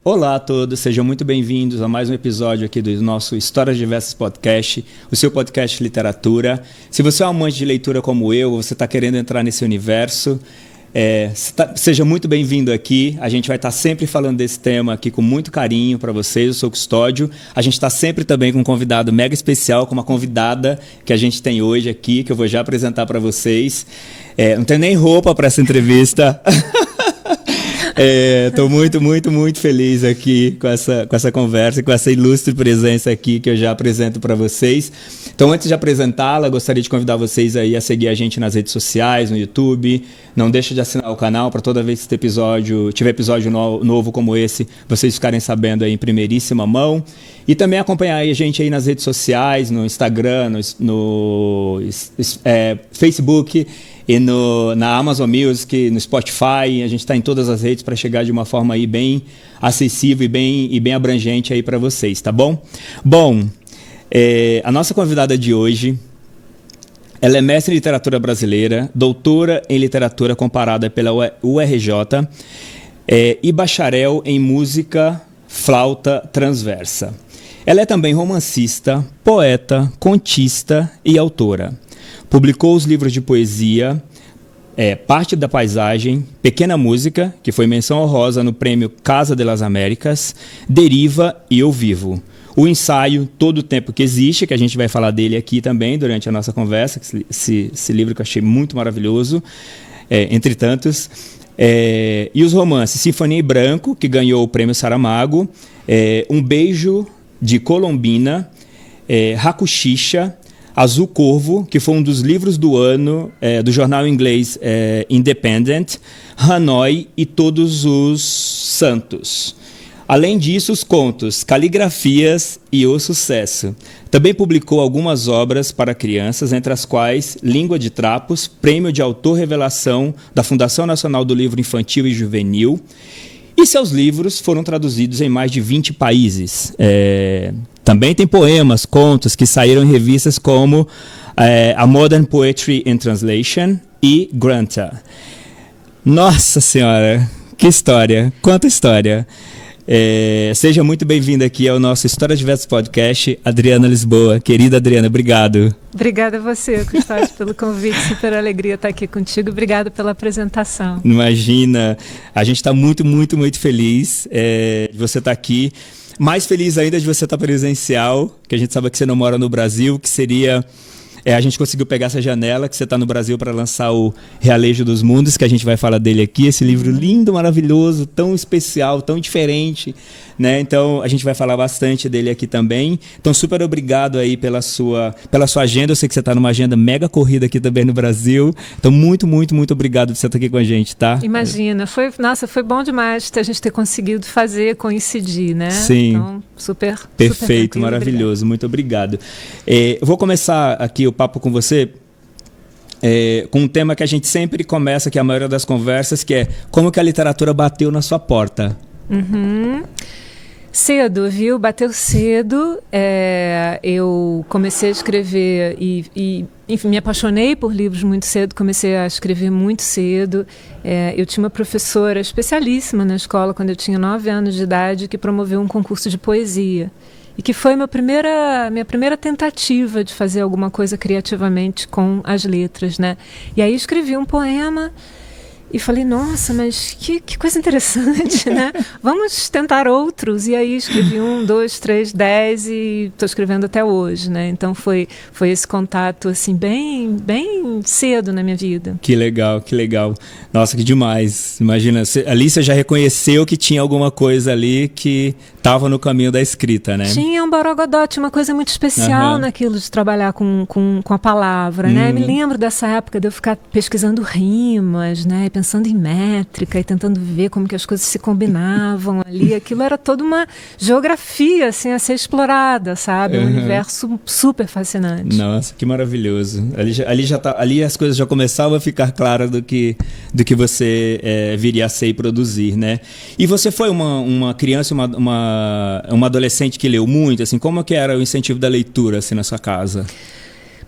Olá a todos, sejam muito bem-vindos a mais um episódio aqui do nosso Histórias Diversas Podcast, o seu podcast de literatura. Se você é um amante de leitura como eu, você está querendo entrar nesse universo, seja muito bem-vindo aqui. A gente vai estar sempre falando desse tema aqui com muito carinho para vocês. Eu sou o Custódio. A gente está sempre também com um convidado mega especial, com uma convidada que a gente tem hoje aqui, que eu vou já apresentar para vocês. Não tenho nem roupa para essa entrevista. Estou muito feliz aqui com essa conversa, com essa ilustre presença aqui que eu já apresento para vocês. Então, antes de apresentá-la, gostaria de convidar vocês aí a seguir a gente nas redes sociais, no YouTube. Não deixe de assinar o canal para toda vez que tiver episódio novo como esse, vocês ficarem sabendo aí em primeiríssima mão. E também acompanhar a gente aí nas redes sociais, no Instagram, no Facebook e na Amazon Music, no Spotify. A gente está em todas as redes para chegar de uma forma aí bem acessível e bem abrangente aí para vocês, tá bom? Bom, a nossa convidada de hoje, ela é mestre em literatura brasileira, doutora em literatura comparada pela URJ e bacharel em música flauta transversa. Ela é também romancista, poeta, contista e autora. Publicou os livros de poesia Parte da Paisagem, Pequena Música, que foi menção honrosa no prêmio Casa de las Américas, Deriva e Eu Vivo. O ensaio Todo o Tempo que Existe, que a gente vai falar dele aqui também durante a nossa conversa, esse livro que eu achei muito maravilhoso, entre tantos. E os romances Sinfonia em Branco, que ganhou o prêmio Saramago, Um Beijo de Colombina, Hakushicha, Azul Corvo, que foi um dos livros do ano do jornal inglês Independent, Hanoi e Todos os Santos. Além disso, os contos Caligrafias e O Sucesso. Também publicou algumas obras para crianças, entre as quais Língua de Trapos, Prêmio de Autor Revelação da Fundação Nacional do Livro Infantil e Juvenil. E seus livros foram traduzidos em mais de 20 países. Também tem poemas, contos que saíram em revistas como A Modern Poetry in Translation e Granta. Nossa Senhora, que história, quanta história. Seja muito bem-vinda aqui ao nosso Histórias Diversas Podcast, Adriana Lisboa. Querida Adriana, obrigado. Obrigada a você, Custódio, pelo convite. Super alegria estar aqui contigo. Obrigada pela apresentação. Imagina, a gente está muito feliz de você estar aqui. Mais feliz ainda de você estar presencial, que a gente sabe que você não mora no Brasil, que seria... a gente conseguiu pegar essa janela, que você está no Brasil para lançar o Realejo dos Mundos, que a gente vai falar dele aqui, esse livro lindo, maravilhoso, tão especial, tão diferente, né? Então, a gente vai falar bastante dele aqui também. Então, super obrigado aí pela sua agenda. Eu sei que você está numa agenda mega corrida aqui também no Brasil. Então, muito obrigado por você estar aqui com a gente, tá? Imagina, foi bom demais a gente ter conseguido coincidir, né? Sim. Então, super perfeito, maravilhoso. Obrigado. Muito obrigado. Eu vou começar aqui o papo com você com um tema que a gente sempre começa, que é a maioria das conversas, que é como que a literatura bateu na sua porta. Cedo, viu? Bateu cedo. Eu comecei a escrever e enfim, me apaixonei por livros muito cedo, comecei a escrever muito cedo. Eu tinha uma professora especialíssima na escola, quando eu tinha 9 anos de idade, que promoveu um concurso de poesia. E que foi minha primeira tentativa de fazer alguma coisa criativamente com as letras, né? E aí escrevi um poema e falei, nossa, mas que coisa interessante, né? Vamos tentar outros. E aí escrevi 1, 2, 3, 10 e estou escrevendo até hoje, né? Então foi esse contato assim bem cedo na minha vida. Que legal. Nossa, que demais. Imagina, ali você já reconheceu que tinha alguma coisa ali que estava no caminho da escrita, né? Tinha um borogodó, tinha uma coisa muito especial naquilo de trabalhar com a palavra, né? Me lembro dessa época de eu ficar pesquisando rimas, né? Pensando em métrica e tentando ver como que as coisas se combinavam ali. Aquilo era toda uma geografia assim, a ser explorada, sabe? Um universo super fascinante. Nossa, que maravilhoso. Ali as coisas já começavam a ficar claras do que você viria a ser e produzir, né? E você foi uma criança, uma adolescente que leu muito, assim, como que era o incentivo da leitura assim, na sua casa?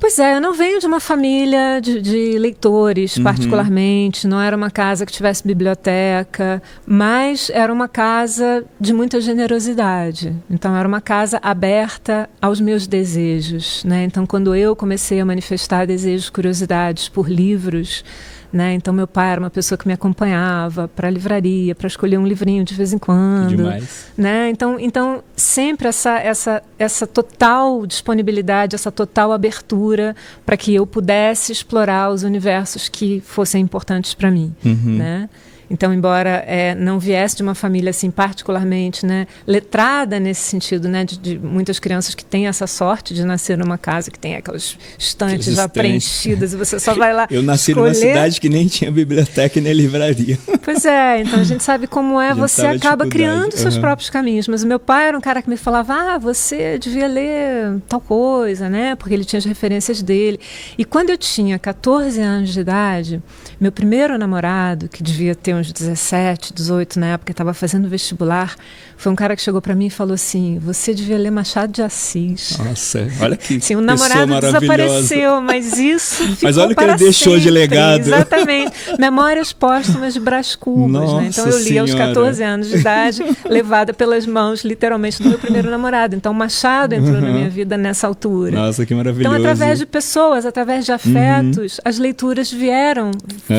Pois é, eu não venho de uma família de leitores, particularmente. Não era uma casa que tivesse biblioteca, mas era uma casa de muita generosidade. Então, era uma casa aberta aos meus desejos, né? Então, quando eu comecei a manifestar desejos, curiosidades por livros, né? Então, meu pai era uma pessoa que me acompanhava para a livraria, para escolher um livrinho de vez em quando. Demais. Né? Então, sempre essa total disponibilidade, essa total abertura para que eu pudesse explorar os universos que fossem importantes para mim. Né? Então, embora não viesse de uma família assim particularmente, né, letrada nesse sentido, né, de muitas crianças que têm essa sorte de nascer numa casa que tem aquelas estantes já preenchidas e você só vai lá Eu nasci numa cidade que nem tinha biblioteca e nem livraria. Pois é, então a gente sabe como é, você acaba criando seus próprios caminhos. Mas o meu pai era um cara que me falava, você devia ler tal coisa, né, porque ele tinha as referências dele. E quando eu tinha 14 anos de idade, meu primeiro namorado, que devia ter uns 17, 18 na época, estava fazendo vestibular, foi um cara que chegou para mim e falou assim, você devia ler Machado de Assis. Nossa, olha que Sim, o namorado desapareceu, mas isso ficou Mas olha o que ele deixou sempre, de legado. Exatamente. Memórias póstumas de Brás Cubas. Nossa, né? Então eu li aos 14 anos de idade, levada pelas mãos, literalmente, do meu primeiro namorado. Então Machado entrou na minha vida nessa altura. Nossa, que maravilhoso. Então, através de pessoas, através de afetos, as leituras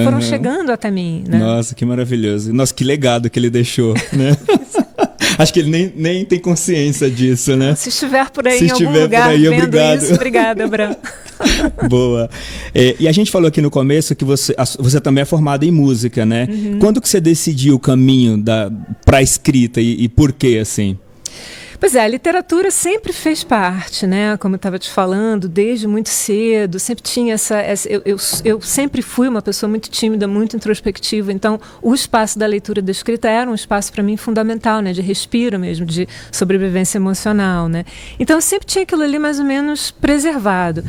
foram chegando até mim. Né? Nossa, que maravilhoso. Nossa, que legado que ele deixou, né? Acho que ele nem tem consciência disso, né? Se estiver por aí em algum lugar vendo obrigado. isso, obrigada, Abraham. Boa. E a gente falou aqui no começo que você também é formada em música, né? Quando que você decidiu o caminho para a escrita e por quê, assim? Pois é, a literatura sempre fez parte, né? Como eu estava te falando, desde muito cedo, sempre tinha eu sempre fui uma pessoa muito tímida, muito introspectiva, então o espaço da leitura e da escrita era um espaço para mim fundamental, né? De respiro mesmo, de sobrevivência emocional, né? Então eu sempre tinha aquilo ali mais ou menos preservado.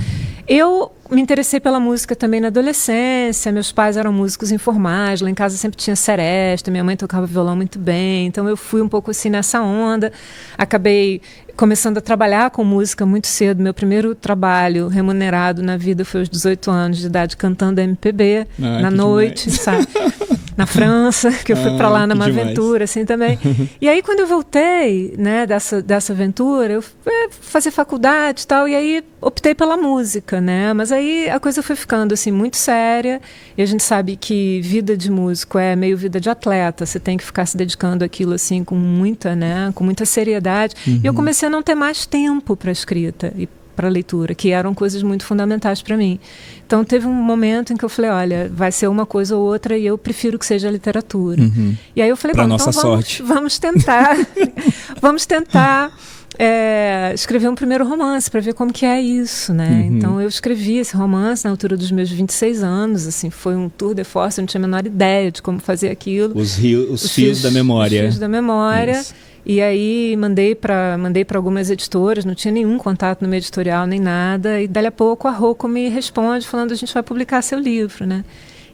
Eu me interessei pela música também na adolescência, meus pais eram músicos informais, lá em casa sempre tinha seresta, minha mãe tocava violão muito bem, então eu fui um pouco assim nessa onda, acabei começando a trabalhar com música muito cedo, meu primeiro trabalho remunerado na vida foi aos 18 anos de idade cantando MPB, na noite, sabe? Na França, que eu fui para lá numa aventura, assim também. E aí, quando eu voltei, né, dessa aventura, eu fui fazer faculdade e tal, e aí optei pela música, né? Mas aí a coisa foi ficando, assim, muito séria, e a gente sabe que vida de músico é meio vida de atleta, você tem que ficar se dedicando àquilo, assim, com muita seriedade. E eu comecei a não ter mais tempo para escrita e para leitura, que eram coisas muito fundamentais para mim. Então teve um momento em que eu falei, olha, vai ser uma coisa ou outra e eu prefiro que seja a literatura. E aí eu falei, bom, então vamos tentar escrever um primeiro romance para ver como que é isso, né? Então eu escrevi esse romance na altura dos meus 26 anos, assim, foi um tour de force, eu não tinha a menor ideia de como fazer aquilo. Os fios da memória. Os fios da memória. Isso. E aí mandei para algumas editoras, não tinha nenhum contato no meio editorial nem nada, e dali a pouco a Rocco me responde falando, a gente vai publicar seu livro, né?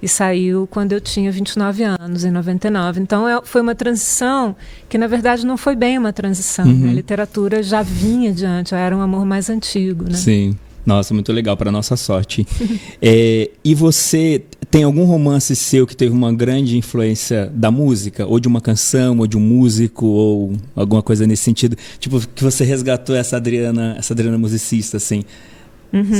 E saiu quando eu tinha 29 anos, em 99. Então foi uma transição que na verdade não foi bem uma transição, né? A literatura já vinha adiante, já era um amor mais antigo, né? Sim. Nossa, muito legal, para nossa sorte. E você tem algum romance seu que teve uma grande influência da música? Ou de uma canção, ou de um músico, ou alguma coisa nesse sentido? Tipo, que você resgatou essa Adriana musicista, assim,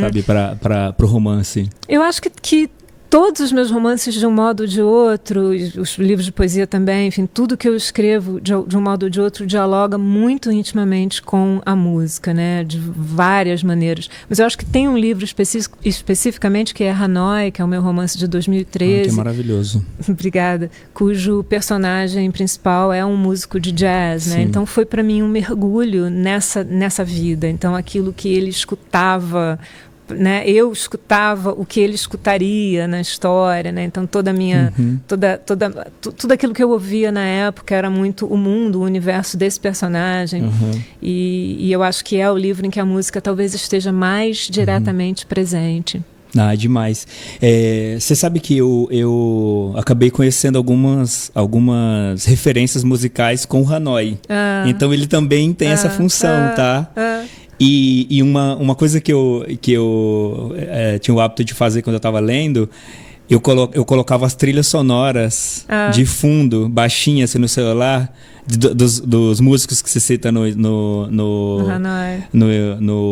sabe, para o romance? Eu acho que todos os meus romances, de um modo ou de outro, os livros de poesia também, enfim, tudo que eu escrevo de um modo ou de outro dialoga muito intimamente com a música, né, de várias maneiras. Mas eu acho que tem um livro especificamente que é Hanoi, que é o meu romance de 2013. Que é maravilhoso. Obrigada. Cujo personagem principal é um músico de jazz, né? Então foi para mim um mergulho nessa vida. Então aquilo que ele escutava, né, eu escutava o que ele escutaria na história, né? Então toda a minha tudo aquilo que eu ouvia na época era muito o mundo, o universo desse personagem. E eu acho que é o livro em que a música talvez esteja mais diretamente presente. Demais. Você sabe que eu acabei conhecendo algumas referências musicais com o Hanoi. Então ele também tem essa função, tá? E uma coisa que eu tinha o hábito de fazer quando eu estava lendo, eu colocava as trilhas sonoras de fundo, baixinhas assim, no celular, dos músicos que você cita no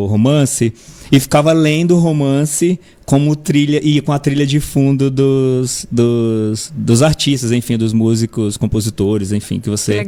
romance, e ficava lendo o romance como trilha, e com a trilha de fundo dos artistas, enfim, dos músicos, compositores, enfim, que você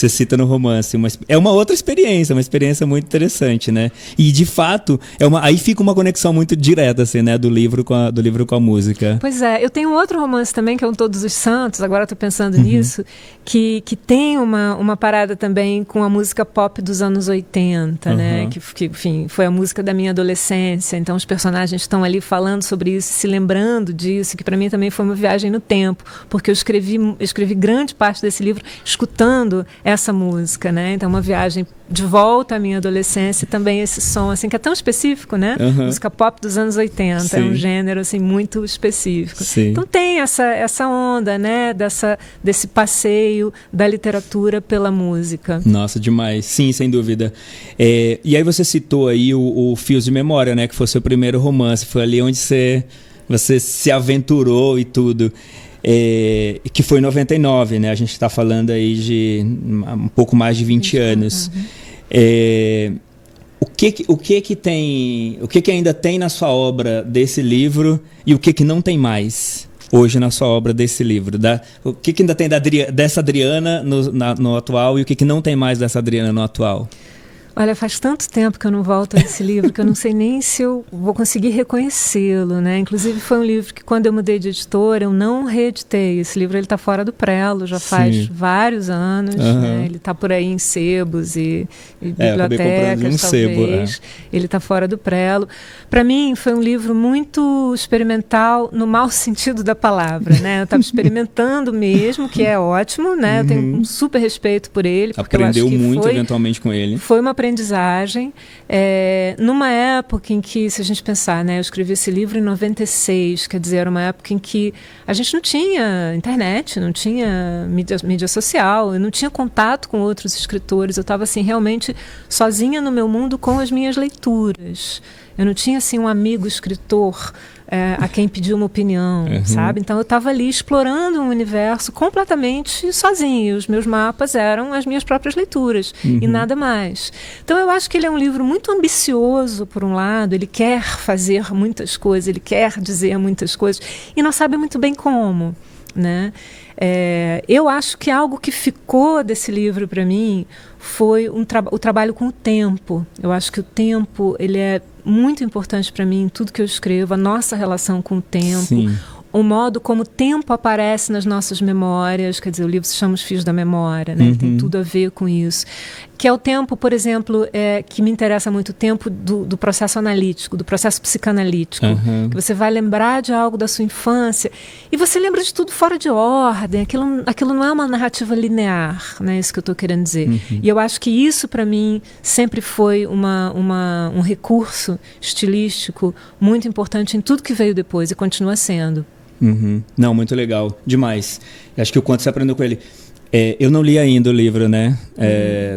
cita no romance. É uma outra experiência, uma experiência muito interessante, né? E de fato, aí fica uma conexão muito direta, assim, né, do livro com a música. Pois é, eu tenho um outro romance também, que é um Todos os Santos, agora estou pensando nisso, que tem uma parada também com a música pop dos anos 80, né? Que, enfim, foi a música da minha adolescência, então os personagens estão ali falando sobre isso, se lembrando disso, que para mim também foi uma viagem no tempo, porque eu escrevi grande parte desse livro escutando essa música, né? Então uma viagem de volta à minha adolescência, também esse som assim que é tão específico, né? Música pop dos anos 80, Sim. É um gênero assim muito específico. Sim. Então tem essa onda, né, desse passeio da literatura pela música. Nossa, demais. Sim, sem dúvida. E aí você citou aí o Fios de Memória, né, que foi seu primeiro romance, foi ali onde você se aventurou e tudo. Que foi em 99, né? A gente está falando aí de um pouco mais de 20 anos. O que ainda tem na sua obra desse livro e o que não tem mais hoje na sua obra desse livro? O que ainda tem dessa Adriana no atual e o que não tem mais dessa Adriana no atual? Olha, faz tanto tempo que eu não volto a esse livro que eu não sei nem se eu vou conseguir reconhecê-lo, né? Inclusive foi um livro que quando eu mudei de editora eu não reeditei. Esse livro ele está fora do prelo, já faz vários anos, né? Ele está por aí em sebos e bibliotecas, talvez. Ele está fora do prelo. Para mim foi um livro muito experimental no mau sentido da palavra, né? Eu estava experimentando mesmo, que é ótimo, né? Eu tenho um super respeito por ele. Aprendeu muito eventualmente com ele. Foi uma aprendizagem, numa época em que, se a gente pensar, né, eu escrevi esse livro em 96, quer dizer, era uma época em que a gente não tinha internet, não tinha mídia social, eu não tinha contato com outros escritores, eu estava assim, realmente sozinha no meu mundo com as minhas leituras. Eu não tinha assim um amigo escritor a quem pedir uma opinião, sabe? Então eu estava ali explorando um universo completamente sozinho. Os meus mapas eram as minhas próprias leituras e nada mais. Então eu acho que ele é um livro muito ambicioso, por um lado. Ele quer fazer muitas coisas, ele quer dizer muitas coisas e não sabe muito bem como, né? Eu acho que algo que ficou desse livro para mim foi o trabalho com o tempo. Eu acho que o tempo ele é muito importante para mim em tudo que eu escrevo, a nossa relação com o tempo. Sim. O modo como o tempo aparece nas nossas memórias, quer dizer, o livro se chama Os Fios da Memória, né? Tem tudo a ver com isso. Que é o tempo, por exemplo, que me interessa muito, o tempo do processo analítico, do processo psicanalítico. Que você vai lembrar de algo da sua infância e você lembra de tudo fora de ordem. Aquilo não é uma narrativa linear, né? Isso que eu estou querendo dizer. E eu acho que isso, para mim, sempre foi um recurso estilístico muito importante em tudo que veio depois e continua sendo. Não, muito legal, demais. Acho que o quanto você aprendeu com ele. Eu não li ainda o livro, né?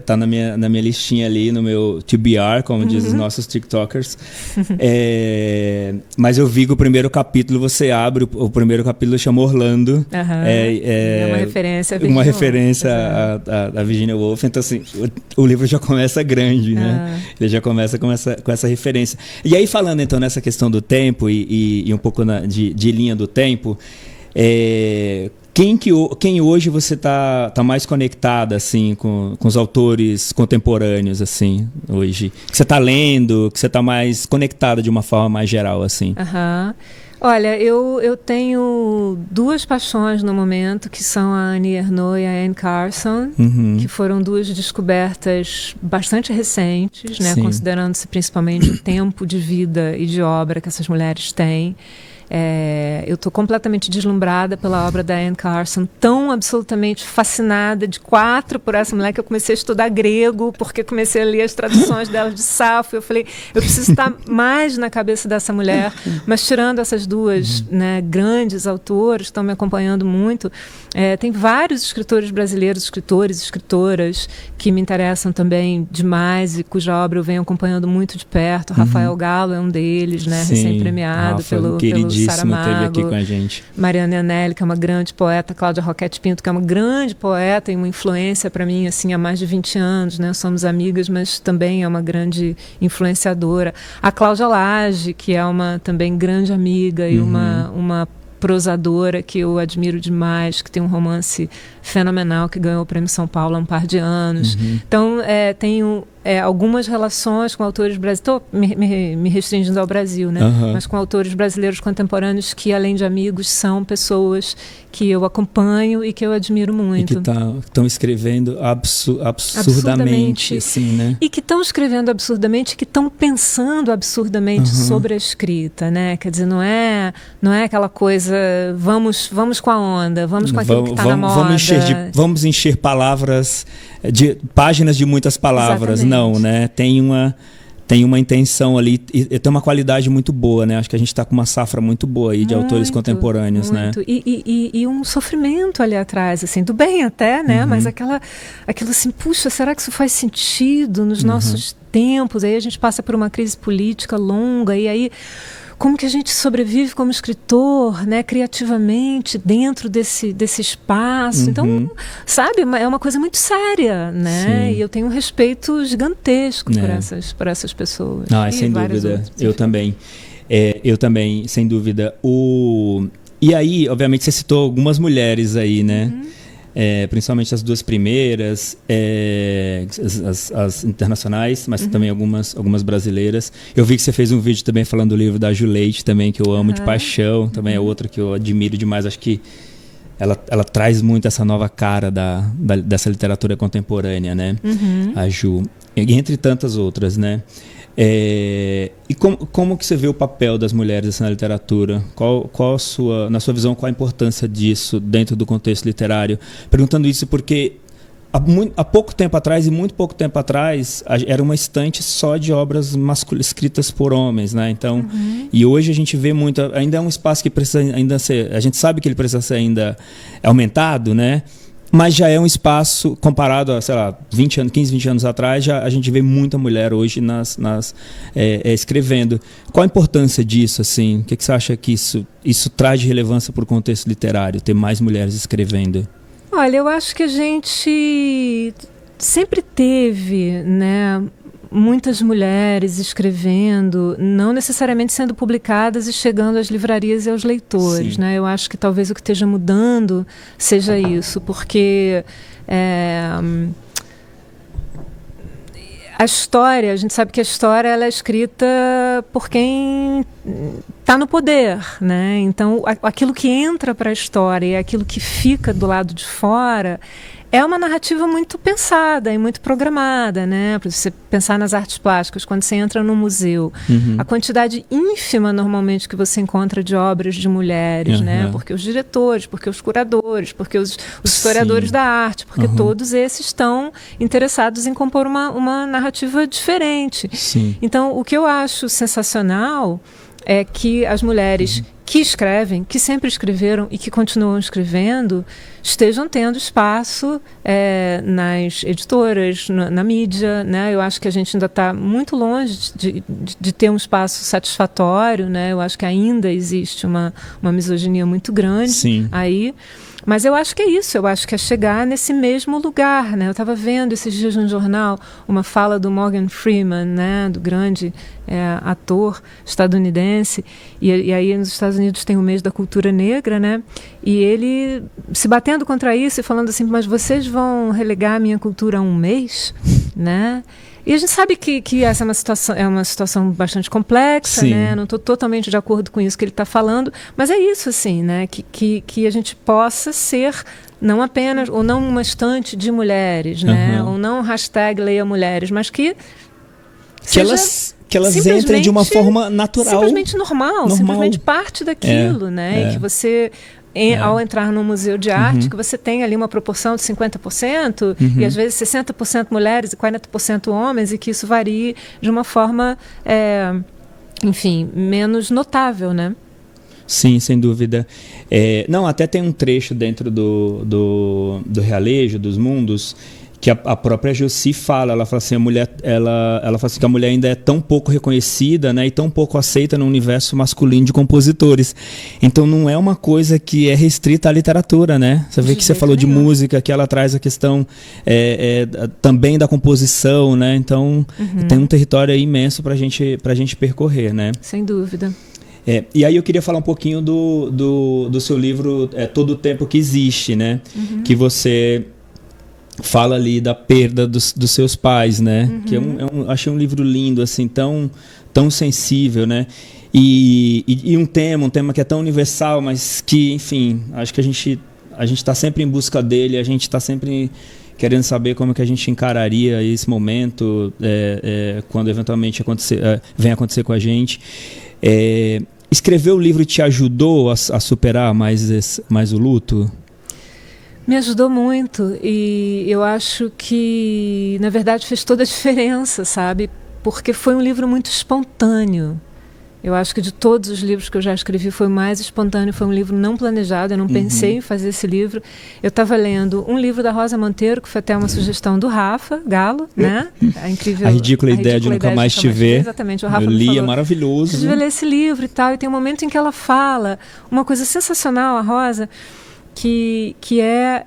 Tá na minha listinha ali, no meu TBR, como diz os nossos TikTokers. Mas eu vi que o primeiro capítulo, você abre, o primeiro capítulo chama Orlando. É uma referência a Virginia Woolf. Uma referência a Virginia Woolf. Então, assim, o livro já começa grande, né? Ele já começa com essa referência. E aí, falando então nessa questão do tempo e um pouco de linha do tempo, quem hoje você tá mais conectada assim com os autores contemporâneos assim hoje, que você tá lendo, que você tá mais conectada de uma forma mais geral assim? Olha, eu tenho duas paixões no momento, que são a Annie Ernaux e a Anne Carson, que foram duas descobertas bastante recentes, né, considerando-se principalmente o tempo de vida e de obra que essas mulheres têm. Eu estou completamente deslumbrada pela obra da Anne Carson, tão absolutamente fascinada de quatro por essa mulher que eu comecei a estudar grego, porque comecei a ler as traduções dela de Safo. Eu falei, eu preciso estar mais na cabeça dessa mulher. Mas tirando essas duas, né, grandes autoras que estão me acompanhando muito, tem vários escritores brasileiros, escritores e escritoras que me interessam também demais e cuja obra eu venho acompanhando muito de perto. Rafael Galo é um deles, né, recém-premiado pelo Saramago. Teve aqui com a gente. Mariana Anelli, que é uma grande poeta, Cláudia Roquette Pinto, que é uma grande poeta e uma influência para mim assim, há mais de 20 anos, né? Somos amigas, mas também é uma grande influenciadora. A Cláudia Lage, que é uma também grande amiga e uma prosadora que eu admiro demais, que tem um romance fenomenal, que ganhou o Prêmio São Paulo há um par de anos. Então, tenho algumas relações com autores brasileiros, estou me restringindo ao Brasil, né? Mas com autores brasileiros contemporâneos que, além de amigos, são pessoas que eu acompanho e que eu admiro muito. E que estão escrevendo absurdamente, assim, né? E que estão escrevendo absurdamente, que estão pensando absurdamente sobre a escrita, né? Quer dizer, não é aquela coisa, vamos com a onda, vamos com aquilo que está na moda. Vamos encher palavras, páginas de muitas palavras. Exatamente. Não, né? Tem uma intenção ali e tem uma qualidade muito boa, né? Acho que a gente está com uma safra muito boa aí de autores contemporâneos, né? E um sofrimento ali atrás, assim, do bem até, né? Mas aquilo assim, puxa, será que isso faz sentido nos nossos tempos? Aí a gente passa por uma crise política longa e aí como que a gente sobrevive como escritor, né, criativamente, dentro desse espaço. Então, sabe, é uma coisa muito séria, né? Sim. E eu tenho um respeito gigantesco por essas pessoas. Sem dúvida. Outras, eu também. Eu também, sem dúvida. E aí, obviamente, você citou algumas mulheres aí, né? Principalmente as duas primeiras, as internacionais, mas também algumas brasileiras. Eu vi que você fez um vídeo também falando do livro da Ju Leite também, que eu amo de paixão, também é outra que eu admiro demais. Acho que ela traz muito essa nova cara dessa literatura contemporânea, né? A Ju, entre tantas outras, né? E como que você vê o papel das mulheres na literatura? Na sua visão, qual a importância disso dentro do contexto literário? Perguntando isso porque há pouco tempo atrás, e muito pouco tempo atrás, era uma estante só de obras escritas por homens, né? Então, e hoje a gente vê muito, ainda é um espaço que precisa ainda ser, a gente sabe que ele precisa ser ainda aumentado, né? Mas já é um espaço, comparado a, sei lá, 15, 20 anos atrás, a gente vê muita mulher hoje escrevendo. Qual a importância disso, assim? O que você acha que isso traz de relevância para o contexto literário, ter mais mulheres escrevendo? Olha, eu acho que a gente sempre teve, né, muitas mulheres escrevendo, não necessariamente sendo publicadas e chegando às livrarias e aos leitores, né? Eu acho que talvez o que esteja mudando seja isso, porque a história, a gente sabe que a história ela é escrita por quem está no poder, né? Então, aquilo que entra para a história e aquilo que fica do lado de fora é uma narrativa muito pensada e muito programada, né? Para você pensar nas artes plásticas, quando você entra no museu, a quantidade ínfima normalmente que você encontra de obras de mulheres, né? Porque os diretores, porque os curadores, porque os historiadores da arte, porque todos esses estão interessados em compor uma narrativa diferente. Sim. Então, o que eu acho sensacional é que as mulheres que escrevem, que sempre escreveram e que continuam escrevendo, estejam tendo espaço nas editoras, na mídia, né? Eu acho que a gente ainda está muito longe de ter um espaço satisfatório, né? Eu acho que ainda existe uma misoginia muito grande aí. Mas eu acho que é isso, eu acho que é chegar nesse mesmo lugar, né? Eu estava vendo esses dias no jornal uma fala do Morgan Freeman, né? Do grande ator estadunidense, e aí nos Estados Unidos tem o mês da cultura negra, né? E ele se batendo contra isso e falando assim, mas vocês vão relegar a minha cultura a um mês, né? E a gente sabe que essa é uma situação bastante complexa, né? Não estou totalmente de acordo com isso que ele está falando, mas é isso, assim, né? Que a gente possa ser não apenas, ou não uma estante de mulheres, né? Ou não #leia mulheres, mas que que elas entrem de uma forma natural. Simplesmente normal. Simplesmente parte daquilo, né? E que você... Ao entrar num museu de arte, que você tem ali uma proporção de 50%, e às vezes 60% mulheres e 40% homens, e que isso varie de uma forma, enfim, menos notável, né? Sim, sem dúvida. Não, até tem um trecho dentro do Realejo, dos Mundos, que a própria Josi fala, ela fala assim, ela fala assim que a mulher ainda é tão pouco reconhecida, né, e tão pouco aceita no universo masculino de compositores. Então não é uma coisa que é restrita à literatura, né? Você vê que você falou de música, que ela traz a questão também da composição, né? Então tem um território aí imenso pra gente percorrer, né? Sem dúvida. E aí eu queria falar um pouquinho do seu livro Todo o Tempo que Existe, né? Que você fala ali da perda dos seus pais, né? Que achei um livro lindo, assim, tão sensível, né? E um tema que é tão universal, mas que, enfim, acho que a gente está sempre em busca dele, a gente está sempre querendo saber como que a gente encararia esse momento quando eventualmente vem acontecer com a gente. Escrever o livro te ajudou a superar mais o luto? Me ajudou muito, e eu acho que, na verdade, fez toda a diferença, sabe? Porque foi um livro muito espontâneo. Eu acho que de todos os livros que eu já escrevi foi o mais espontâneo, foi um livro não planejado, eu não pensei em fazer esse livro. Eu estava lendo um livro da Rosa Monteiro, que foi até uma sugestão do Rafa Galo, né? A ridícula ideia de nunca mais te ver. Exatamente, o Rafa eu li, falou, é maravilhoso. Você devia ler esse livro e tal, e tem um momento em que ela fala uma coisa sensacional, a Rosa, que é...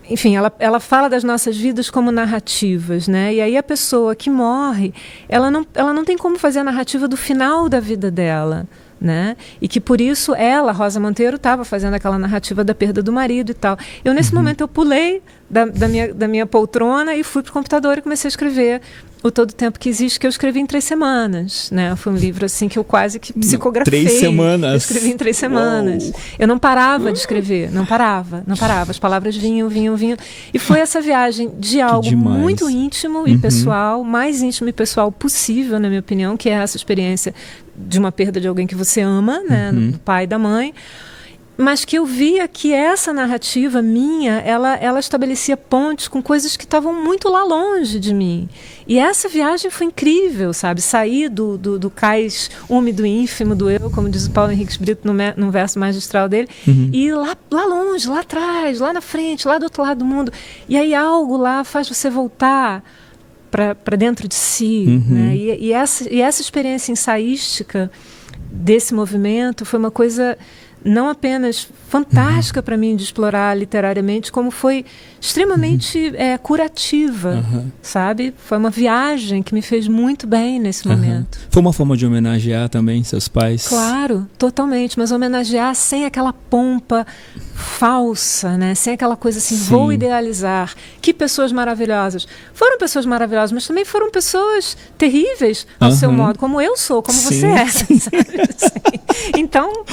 enfim, ela fala das nossas vidas como narrativas, né? E aí a pessoa que morre, ela não tem como fazer a narrativa do final da vida dela, né? E que por isso ela, Rosa Monteiro, estava fazendo aquela narrativa da perda do marido e tal. Eu, nesse momento, eu pulei da minha poltrona e fui para o computador e comecei a escrever o Todo o Tempo que Existe, que eu escrevi em 3 semanas, né? Foi um livro assim que eu quase que psicografei. 3 semanas? Eu escrevi em 3 semanas. Uou. Eu não parava de escrever, não parava. As palavras vinham. E foi essa viagem de algo muito íntimo e pessoal, mais íntimo e pessoal possível, na minha opinião, que é essa experiência de uma perda de alguém que você ama, né? Do pai e da mãe. Mas que eu via que essa narrativa minha, ela estabelecia pontes com coisas que estavam muito lá longe de mim. E essa viagem foi incrível, sabe? Sair do cais úmido e ínfimo do eu, como diz o Paulo Henrique Brito num verso magistral dele, e ir lá longe, lá atrás, lá na frente, lá do outro lado do mundo. E aí algo lá faz você voltar para dentro de si. Né? E essa experiência ensaística desse movimento foi uma coisa... não apenas fantástica para mim de explorar literariamente, como foi extremamente curativa, sabe? Foi uma viagem que me fez muito bem nesse momento. Foi uma forma de homenagear também seus pais? Claro, totalmente, mas homenagear sem aquela pompa falsa, né? Sem aquela coisa assim, vou idealizar. Que pessoas maravilhosas. Foram pessoas maravilhosas, mas também foram pessoas terríveis ao seu modo, como eu sou, como você é. Sabe? Então,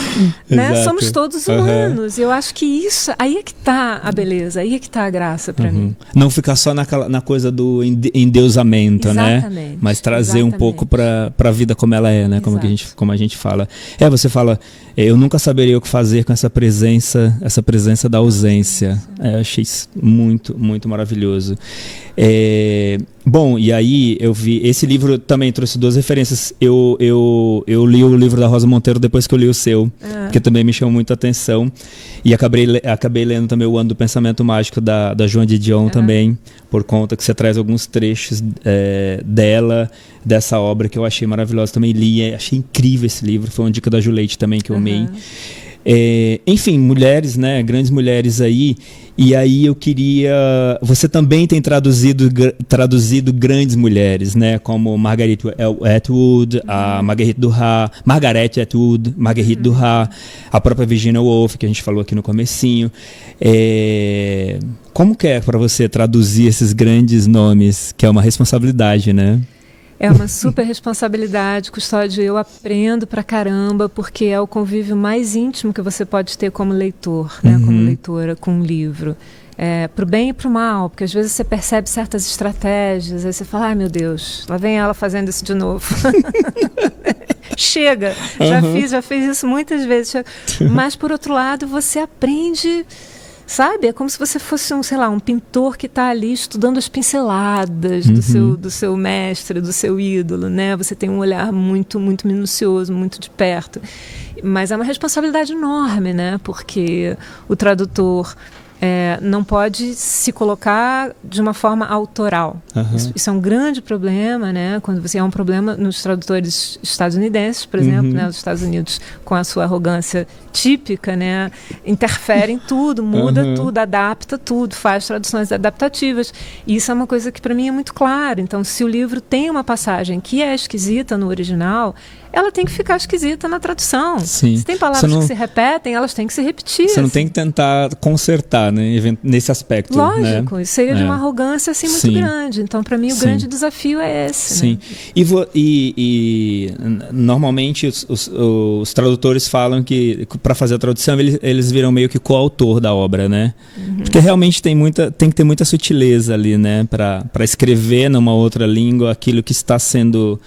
né? Somos todos humanos. E eu acho que isso, aí é que está a beleza, aí é que está a graça para mim. Não ficar só na coisa do endeusamento, né? Mas trazer um pouco para a vida como ela é, né? Como a gente fala. Você fala, eu nunca saberia o que fazer com essa presença da ausência. Eu achei isso muito, muito maravilhoso. Bom, e aí eu vi... Esse livro também trouxe 2 referências. Eu li o livro da Rosa Monteiro depois que eu li o seu, que também me chamou muita atenção. E acabei lendo também O Ano do Pensamento Mágico da Joan Didion também, por conta que você traz alguns trechos dessa obra que eu achei maravilhosa. Também li, achei incrível esse livro. Foi uma dica da Juleite também que eu amei. Enfim, mulheres, né? Grandes mulheres aí. E aí eu queria... Você também tem traduzido grandes mulheres, né? Como Margaret Atwood, a Marguerite Duras, a própria Virginia Woolf, que a gente falou aqui no comecinho. Como que é para você traduzir esses grandes nomes? Que é uma responsabilidade, né? É uma super responsabilidade, Custódio. Eu aprendo pra caramba, porque é o convívio mais íntimo que você pode ter como leitor, né? Como leitora, com um livro. Pro bem e pro mal, porque às vezes você percebe certas estratégias, aí você fala, ai meu Deus, lá vem ela fazendo isso de novo. Chega, já fiz isso muitas vezes. Mas, por outro lado, você aprende... Sabe? É como se você fosse um pintor que está ali estudando as pinceladas do seu mestre, do seu ídolo, né? Você tem um olhar muito, muito minucioso, muito de perto. Mas é uma responsabilidade enorme, né? Porque o tradutor não pode se colocar de uma forma autoral. Isso é um grande problema, né? Quando você é um problema nos tradutores estadunidenses, por exemplo, né? Os Estados Unidos, com a sua arrogância típica, né? Interfere em tudo, muda tudo, adapta tudo, faz traduções adaptativas. E isso é uma coisa que para mim é muito claro. Então, se o livro tem uma passagem que é esquisita no original, ela tem que ficar esquisita na tradução. Sim. Se tem palavras que se repetem, elas têm que se repetir. Você não tem que tentar consertar, né, nesse aspecto. Lógico, né? Isso seria de uma arrogância assim, muito grande. Então, para mim, o grande desafio é esse. Sim. Né? E normalmente os tradutores falam que para fazer a tradução eles viram meio que coautor da obra, né? Porque realmente tem que ter muita sutileza ali, né, para escrever numa outra língua aquilo que está sendo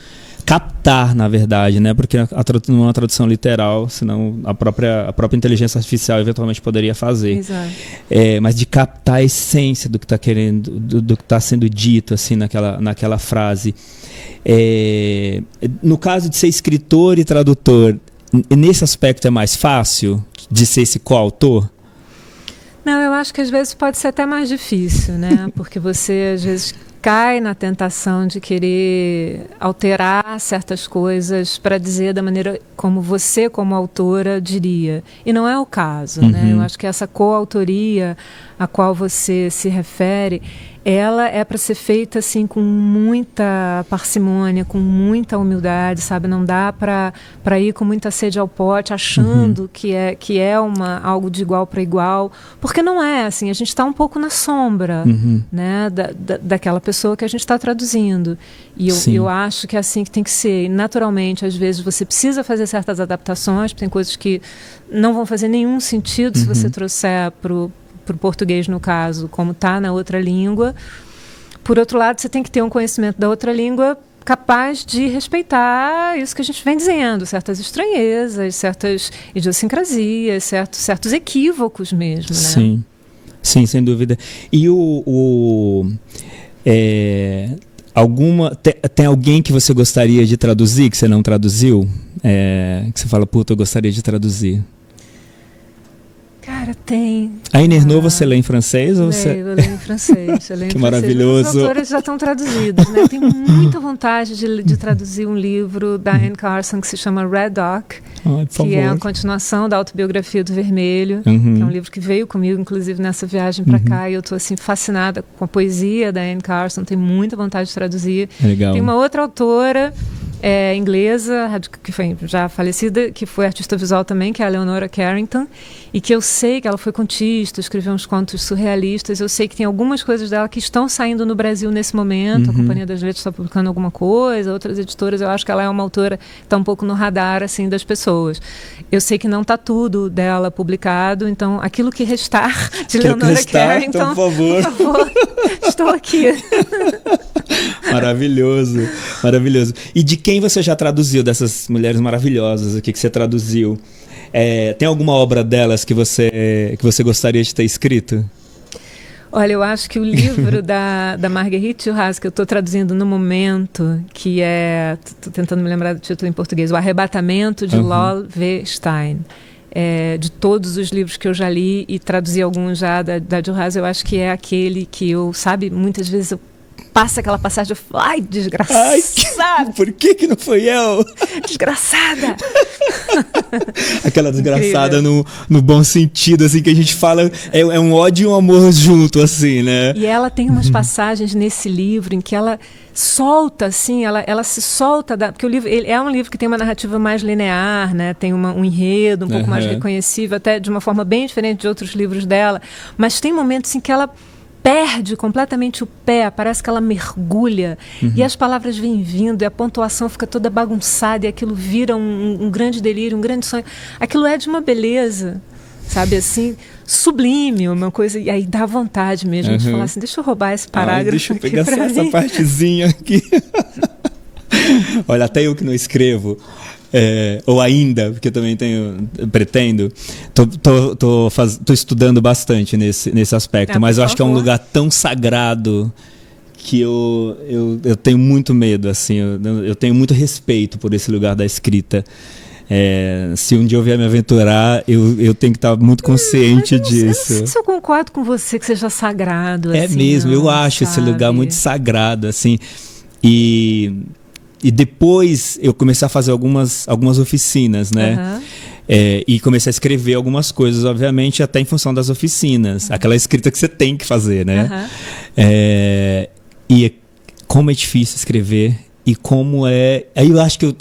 captar, na verdade, né? Porque não é uma tradução literal, senão a própria inteligência artificial eventualmente poderia fazer. Exato. Mas de captar a essência do que está querendo, do que está sendo dito assim naquela frase. No caso de ser escritor e tradutor, nesse aspecto é mais fácil de ser esse coautor? Não, eu acho que às vezes pode ser até mais difícil, né? Porque você às vezes cai na tentação de querer alterar certas coisas para dizer da maneira como você, como autora, diria. E não é o caso, né? Eu acho que essa coautoria a qual você se refere, ela é para ser feita assim com muita parcimônia, com muita humildade, sabe? Não dá para ir com muita sede ao pote, achando que é algo de igual para igual, porque não é assim. A gente está um pouco na sombra, né? Daquela pessoa que a gente está traduzindo. E eu acho que é assim que tem que ser. E, naturalmente, às vezes você precisa fazer certas adaptações, tem coisas que não vão fazer nenhum sentido se você trouxer para o português, no caso, como está na outra língua. Por outro lado, você tem que ter um conhecimento da outra língua capaz de respeitar isso que a gente vem dizendo, certas estranhezas, certas idiosincrasias, certos equívocos mesmo, né? Sim, sem dúvida. E tem alguém que você gostaria de traduzir, que você não traduziu? Que você fala, puta, eu gostaria de traduzir. Cara, tem. A Inerno você lê em francês? Ou eu leio em francês. Que maravilhoso. Os autores já estão traduzidos, né? Eu tenho muita vontade de traduzir um livro da Anne Carson que se chama Red Dog, que é a continuação da autobiografia do Vermelho, que é um livro que veio comigo, inclusive, nessa viagem para cá, e eu estou assim, fascinada com a poesia da Anne Carson, tenho muita vontade de traduzir. Legal. Tem uma outra autora inglesa, que foi já falecida, que foi artista visual também, que é a Leonora Carrington, e que eu sei que ela foi contista, escreveu uns contos surrealistas, eu sei que tem algumas coisas dela que estão saindo no Brasil nesse momento, a Companhia das Letras está publicando alguma coisa, outras editoras, eu acho que ela é uma autora que está um pouco no radar, assim, das pessoas. Eu sei que não está tudo dela publicado, então aquilo que restar de Leonora Carrington, então, por favor, estou aqui. Maravilhoso, maravilhoso. E de quem você já traduziu, dessas mulheres maravilhosas aqui que você traduziu? Tem alguma obra delas que você gostaria de ter escrito? Olha, eu acho que o livro da Marguerite Duras, que eu estou traduzindo no momento, que estou tentando me lembrar do título em português, O Arrebatamento de Lol V. Stein. De todos os livros que eu já li e traduzi alguns já da Duras, eu acho que é aquele que eu, sabe, muitas vezes eu passa aquela passagem, eu falo, ai, desgraçada! Por que não foi eu? Desgraçada! Aquela desgraçada no bom sentido, assim, que a gente fala, é um ódio e um amor junto, assim, né? E ela tem umas passagens nesse livro em que ela solta, assim, ela se solta, porque o livro ele é um livro que tem uma narrativa mais linear, né? Tem um enredo um pouco mais reconhecível, até de uma forma bem diferente de outros livros dela, mas tem momentos em que ela perde completamente o pé, parece que ela mergulha, e as palavras vêm vindo, e a pontuação fica toda bagunçada, e aquilo vira um grande delírio, um grande sonho. Aquilo é de uma beleza, sabe, assim, sublime, uma coisa, e aí dá vontade mesmo de falar assim, deixa eu roubar esse parágrafo. Deixa eu pegar só essa partezinha aqui. Olha, até eu que não escrevo, ou ainda, porque eu também pretendo, tô estudando bastante nesse aspecto, mas eu acho que é um lugar tão sagrado que eu tenho muito medo, assim, eu tenho muito respeito por esse lugar da escrita. Se um dia eu vier me aventurar, eu tenho que estar muito consciente disso. Eu não sei se eu concordo com você que seja sagrado. É assim, mesmo, eu acho esse lugar muito sagrado, assim, e depois eu comecei a fazer algumas oficinas, né? E comecei a escrever algumas coisas, obviamente, até em função das oficinas. Aquela escrita que você tem que fazer, né? E como é difícil escrever e como é...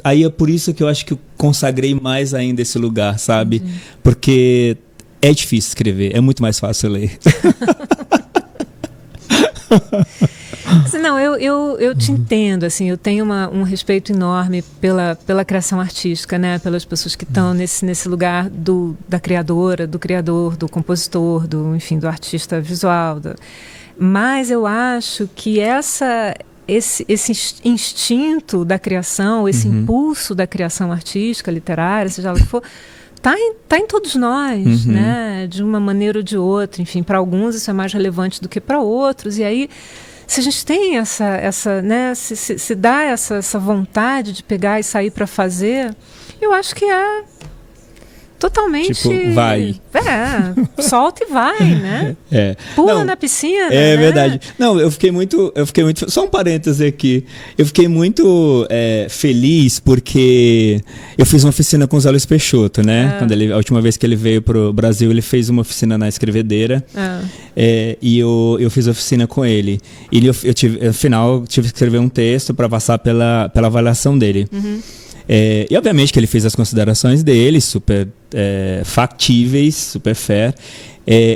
Aí é por isso que eu acho que eu consagrei mais ainda esse lugar, sabe? Porque é difícil escrever, é muito mais fácil ler. Não, eu te entendo, assim, eu tenho um respeito enorme pela criação artística, né? Pelas pessoas que estão nesse lugar da criadora, do criador, do compositor, enfim, do artista visual. Mas eu acho que esse instinto da criação, esse impulso da criação artística, literária, seja lá o que for, tá em todos nós, né? De uma maneira ou de outra. Enfim, para alguns isso é mais relevante do que para outros. E aí, se a gente tem essa né? Se dá essa vontade de pegar e sair para fazer, eu acho que é totalmente... Tipo, vai. Solta e vai, né? Pula na piscina, né? Verdade. Não, eu fiquei muito... Só um parêntese aqui. Eu fiquei muito feliz porque eu fiz uma oficina com o Zé Luiz Peixoto, né? A última vez que ele veio pro Brasil, ele fez uma oficina na Escrevedeira. E eu fiz oficina com ele. E no final, tive que escrever um texto para passar pela avaliação dele. E obviamente que ele fez as considerações dele, super factíveis, super fair,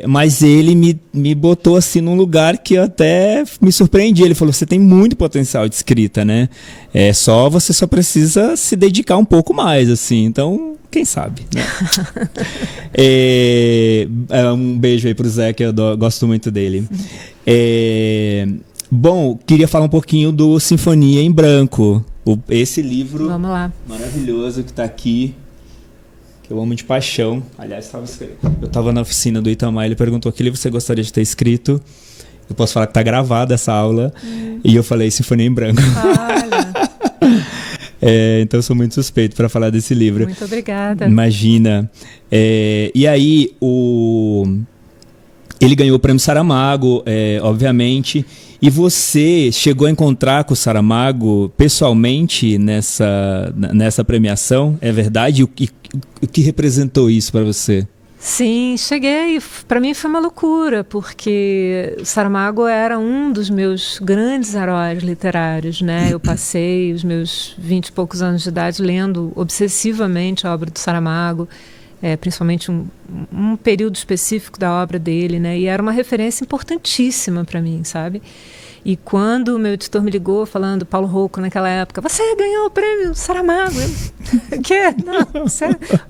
mas ele me botou assim num lugar que eu até me surpreendi. Ele falou, você tem muito potencial de escrita, né? Você só precisa se dedicar um pouco mais, assim, então quem sabe, né? Um beijo aí pro Zé, que eu gosto muito dele. Bom, queria falar um pouquinho do Sinfonia em Branco. Esse livro maravilhoso que está aqui, que eu amo de paixão. Aliás, eu estava na oficina do Itamar, ele perguntou que livro você gostaria de ter escrito. Eu posso falar que está gravada essa aula. E eu falei Sinfonia em Branco. Então eu sou muito suspeito para falar desse livro. Muito obrigada. Imagina. E aí, ele ganhou o Prêmio Saramago, obviamente. E você chegou a encontrar com o Saramago pessoalmente nessa premiação? É verdade? O que representou isso para você? Sim, cheguei. Para mim foi uma loucura, porque o Saramago era um dos meus grandes heróis literários, né? Eu passei os meus 20 e poucos anos de idade lendo obsessivamente a obra do Saramago. Principalmente um período específico da obra dele, né? E era uma referência importantíssima para mim, sabe? E quando o meu editor me ligou falando, Paulo Rocco, naquela época, você ganhou o prêmio Saramago. O quê? Não,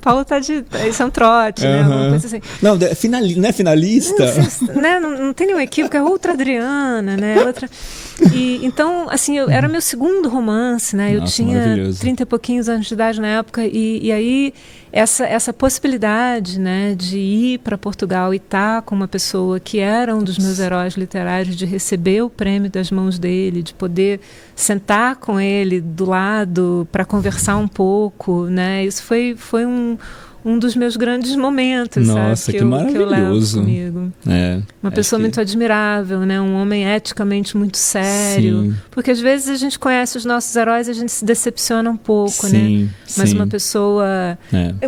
Paulo tá isso é um trote, né? Alguma coisa assim. Não, não é finalista? Não tem nenhum equívoco, é outra Adriana, né? Então, assim, era meu segundo romance, né? Eu tinha 30 e pouquinhos anos de idade na época, e aí essa possibilidade, né, de ir para Portugal e estar com uma pessoa que era um dos meus heróis literários, de receber o prêmio das mãos dele, de poder sentar com ele do lado para conversar um pouco, né? Isso foi um dos meus grandes momentos. Nossa, sabe? Que maravilhoso. Que eu levo comigo. Uma pessoa muito admirável, né? Um homem eticamente muito sério. Sim. Porque às vezes a gente conhece os nossos heróis e a gente se decepciona um pouco, sim, né? Mas sim. uma pessoa...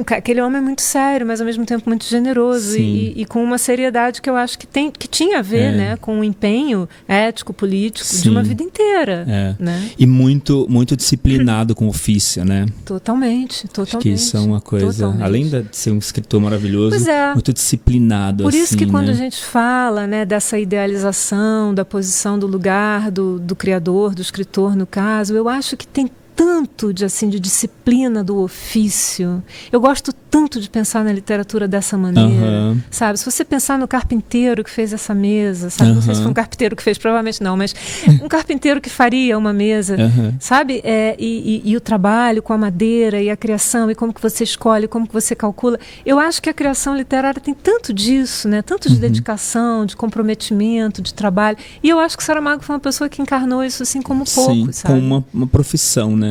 Aquele homem é muito sério, mas ao mesmo tempo muito generoso e com uma seriedade que eu acho que tinha a ver, né? Com o empenho ético, político, sim, de uma vida inteira. Né? E muito, muito disciplinado com o ofício, né? Totalmente. Acho que isso é uma coisa... Além além de ser um escritor maravilhoso, muito disciplinado. Por isso assim, que quando né? a gente fala, né, dessa idealização, da posição do lugar do criador, do escritor, no caso, eu acho que tem tanto de disciplina do ofício. Eu gosto tanto de pensar na literatura dessa maneira, sabe? Se você pensar no carpinteiro que fez essa mesa, sabe? Não sei se foi um carpinteiro que fez, provavelmente não, mas um carpinteiro que faria uma mesa, sabe? E o trabalho com a madeira e a criação e como que você escolhe, como que você calcula. Eu acho que a criação literária tem tanto disso, né? Tanto de dedicação, de comprometimento, de trabalho. E eu acho que Saramago foi uma pessoa que encarnou isso assim como pouco, sabe? Como uma profissão, né?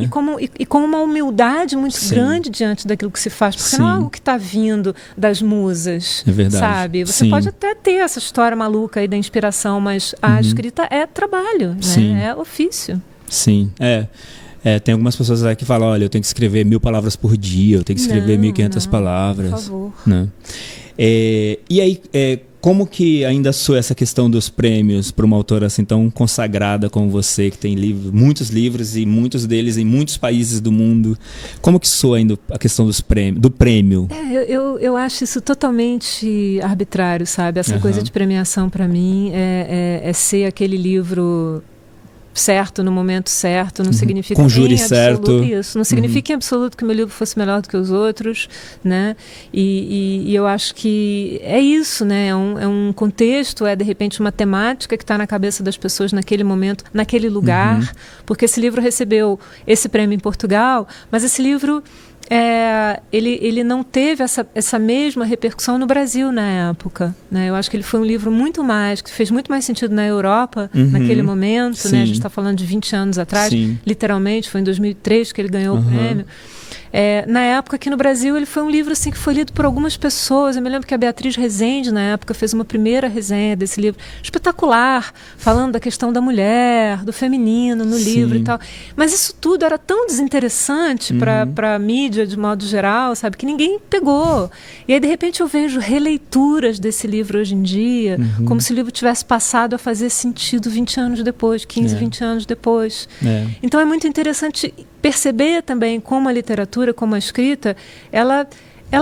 E com uma humildade muito grande diante daquilo que se faz, porque não é algo que está vindo das musas, sabe? Você pode até ter essa história maluca aí da inspiração, mas a escrita é trabalho, né? É ofício. Sim, tem algumas pessoas que falam, olha, eu tenho que escrever 1000 palavras por dia, eu tenho que escrever 1500 palavras. Por favor. Né? E aí, como que ainda soa essa questão dos prêmios para uma autora assim tão consagrada como você, que tem muitos livros e muitos deles em muitos países do mundo? Como que soa ainda a questão do prêmio? Eu acho isso totalmente arbitrário, sabe? Essa coisa de premiação para mim é ser aquele livro certo no momento certo, não significa com júri em absoluto certo. Isso, não significa em absoluto que o meu livro fosse melhor do que os outros, né? E eu acho que é isso, né? É um contexto, de repente uma temática que está na cabeça das pessoas naquele momento, naquele lugar, porque esse livro recebeu esse prêmio em Portugal, mas esse livro ele não teve essa mesma repercussão no Brasil na época, né? Eu acho que ele foi um livro que fez muito mais sentido na Europa naquele momento, né? A gente está falando de 20 anos atrás, literalmente, foi em 2003 que ele ganhou o prêmio. Na época aqui no Brasil ele foi um livro assim, que foi lido por algumas pessoas. Eu me lembro que a Beatriz Rezende na época fez uma primeira resenha desse livro espetacular, falando da questão da mulher, do feminino no livro e tal, mas isso tudo era tão desinteressante para a mídia de modo geral, sabe, que ninguém pegou. E aí de repente eu vejo releituras desse livro hoje em dia, como se o livro tivesse passado a fazer sentido 20 anos depois, 15, 20 anos depois. Então é muito interessante perceber também como a literatura, como a escrita, ela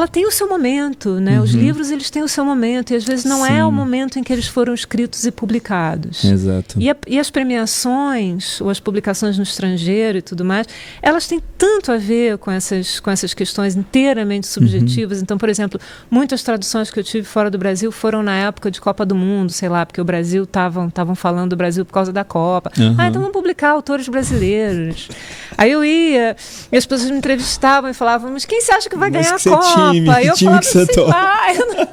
tem o seu momento, né? Os livros, eles têm o seu momento, e às vezes não é o momento em que eles foram escritos e publicados. Exato. E as premiações, ou as publicações no estrangeiro e tudo mais, elas têm tanto a ver com essas questões inteiramente subjetivas. Então, por exemplo, muitas traduções que eu tive fora do Brasil foram na época de Copa do Mundo, sei lá, porque o Brasil estavam falando do Brasil por causa da Copa. Então vamos publicar autores brasileiros. Aí eu ia, e as pessoas me entrevistavam e falavam, mas quem você acha que vai ganhar a Copa? Que eu falava assim, eu não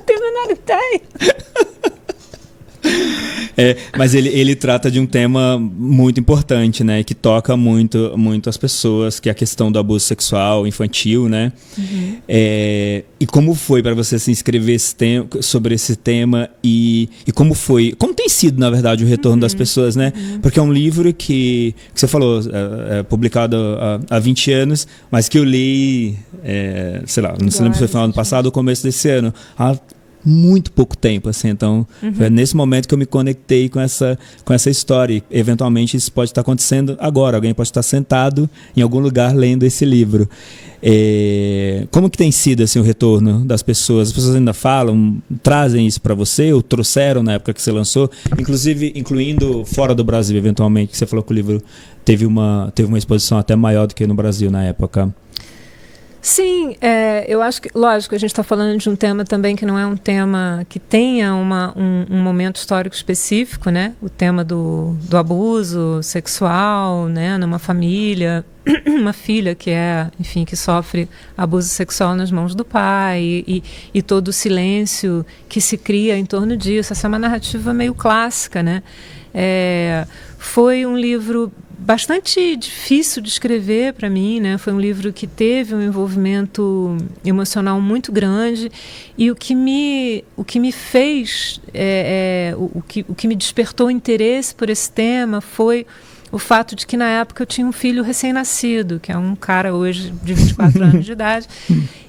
tenho a menor ideia. Mas ele trata de um tema muito importante, né? Que toca muito as pessoas, que é a questão do abuso sexual infantil, né? E como foi para você se inscrever sobre esse tema e como tem sido, na verdade, o retorno das pessoas, né? Porque é um livro que você falou, publicado há 20 anos, mas que eu li, sei lá, não se lembra se foi no final do ano passado ou começo desse ano. Muito pouco tempo, assim, então foi nesse momento que eu me conectei com essa história. E, eventualmente isso pode estar acontecendo agora, alguém pode estar sentado em algum lugar lendo esse livro. Como que tem sido assim, o retorno das pessoas? As pessoas ainda falam, trazem isso para você, ou trouxeram na época que você lançou, incluindo fora do Brasil, eventualmente, que você falou que o livro teve uma exposição até maior do que no Brasil na época. Sim, eu acho que, lógico, a gente está falando de um tema também que não é um tema que tenha um momento histórico específico, né? O tema do abuso sexual, né? Numa família, uma filha que enfim, que sofre abuso sexual nas mãos do pai e todo o silêncio que se cria em torno disso. Essa é uma narrativa meio clássica, né? Foi um livro bastante difícil de escrever para mim, né? Foi um livro que teve um envolvimento emocional muito grande, e o que me fez, o que me despertou interesse por esse tema foi o fato de que na época eu tinha um filho recém-nascido, que é um cara hoje de 24 anos de idade,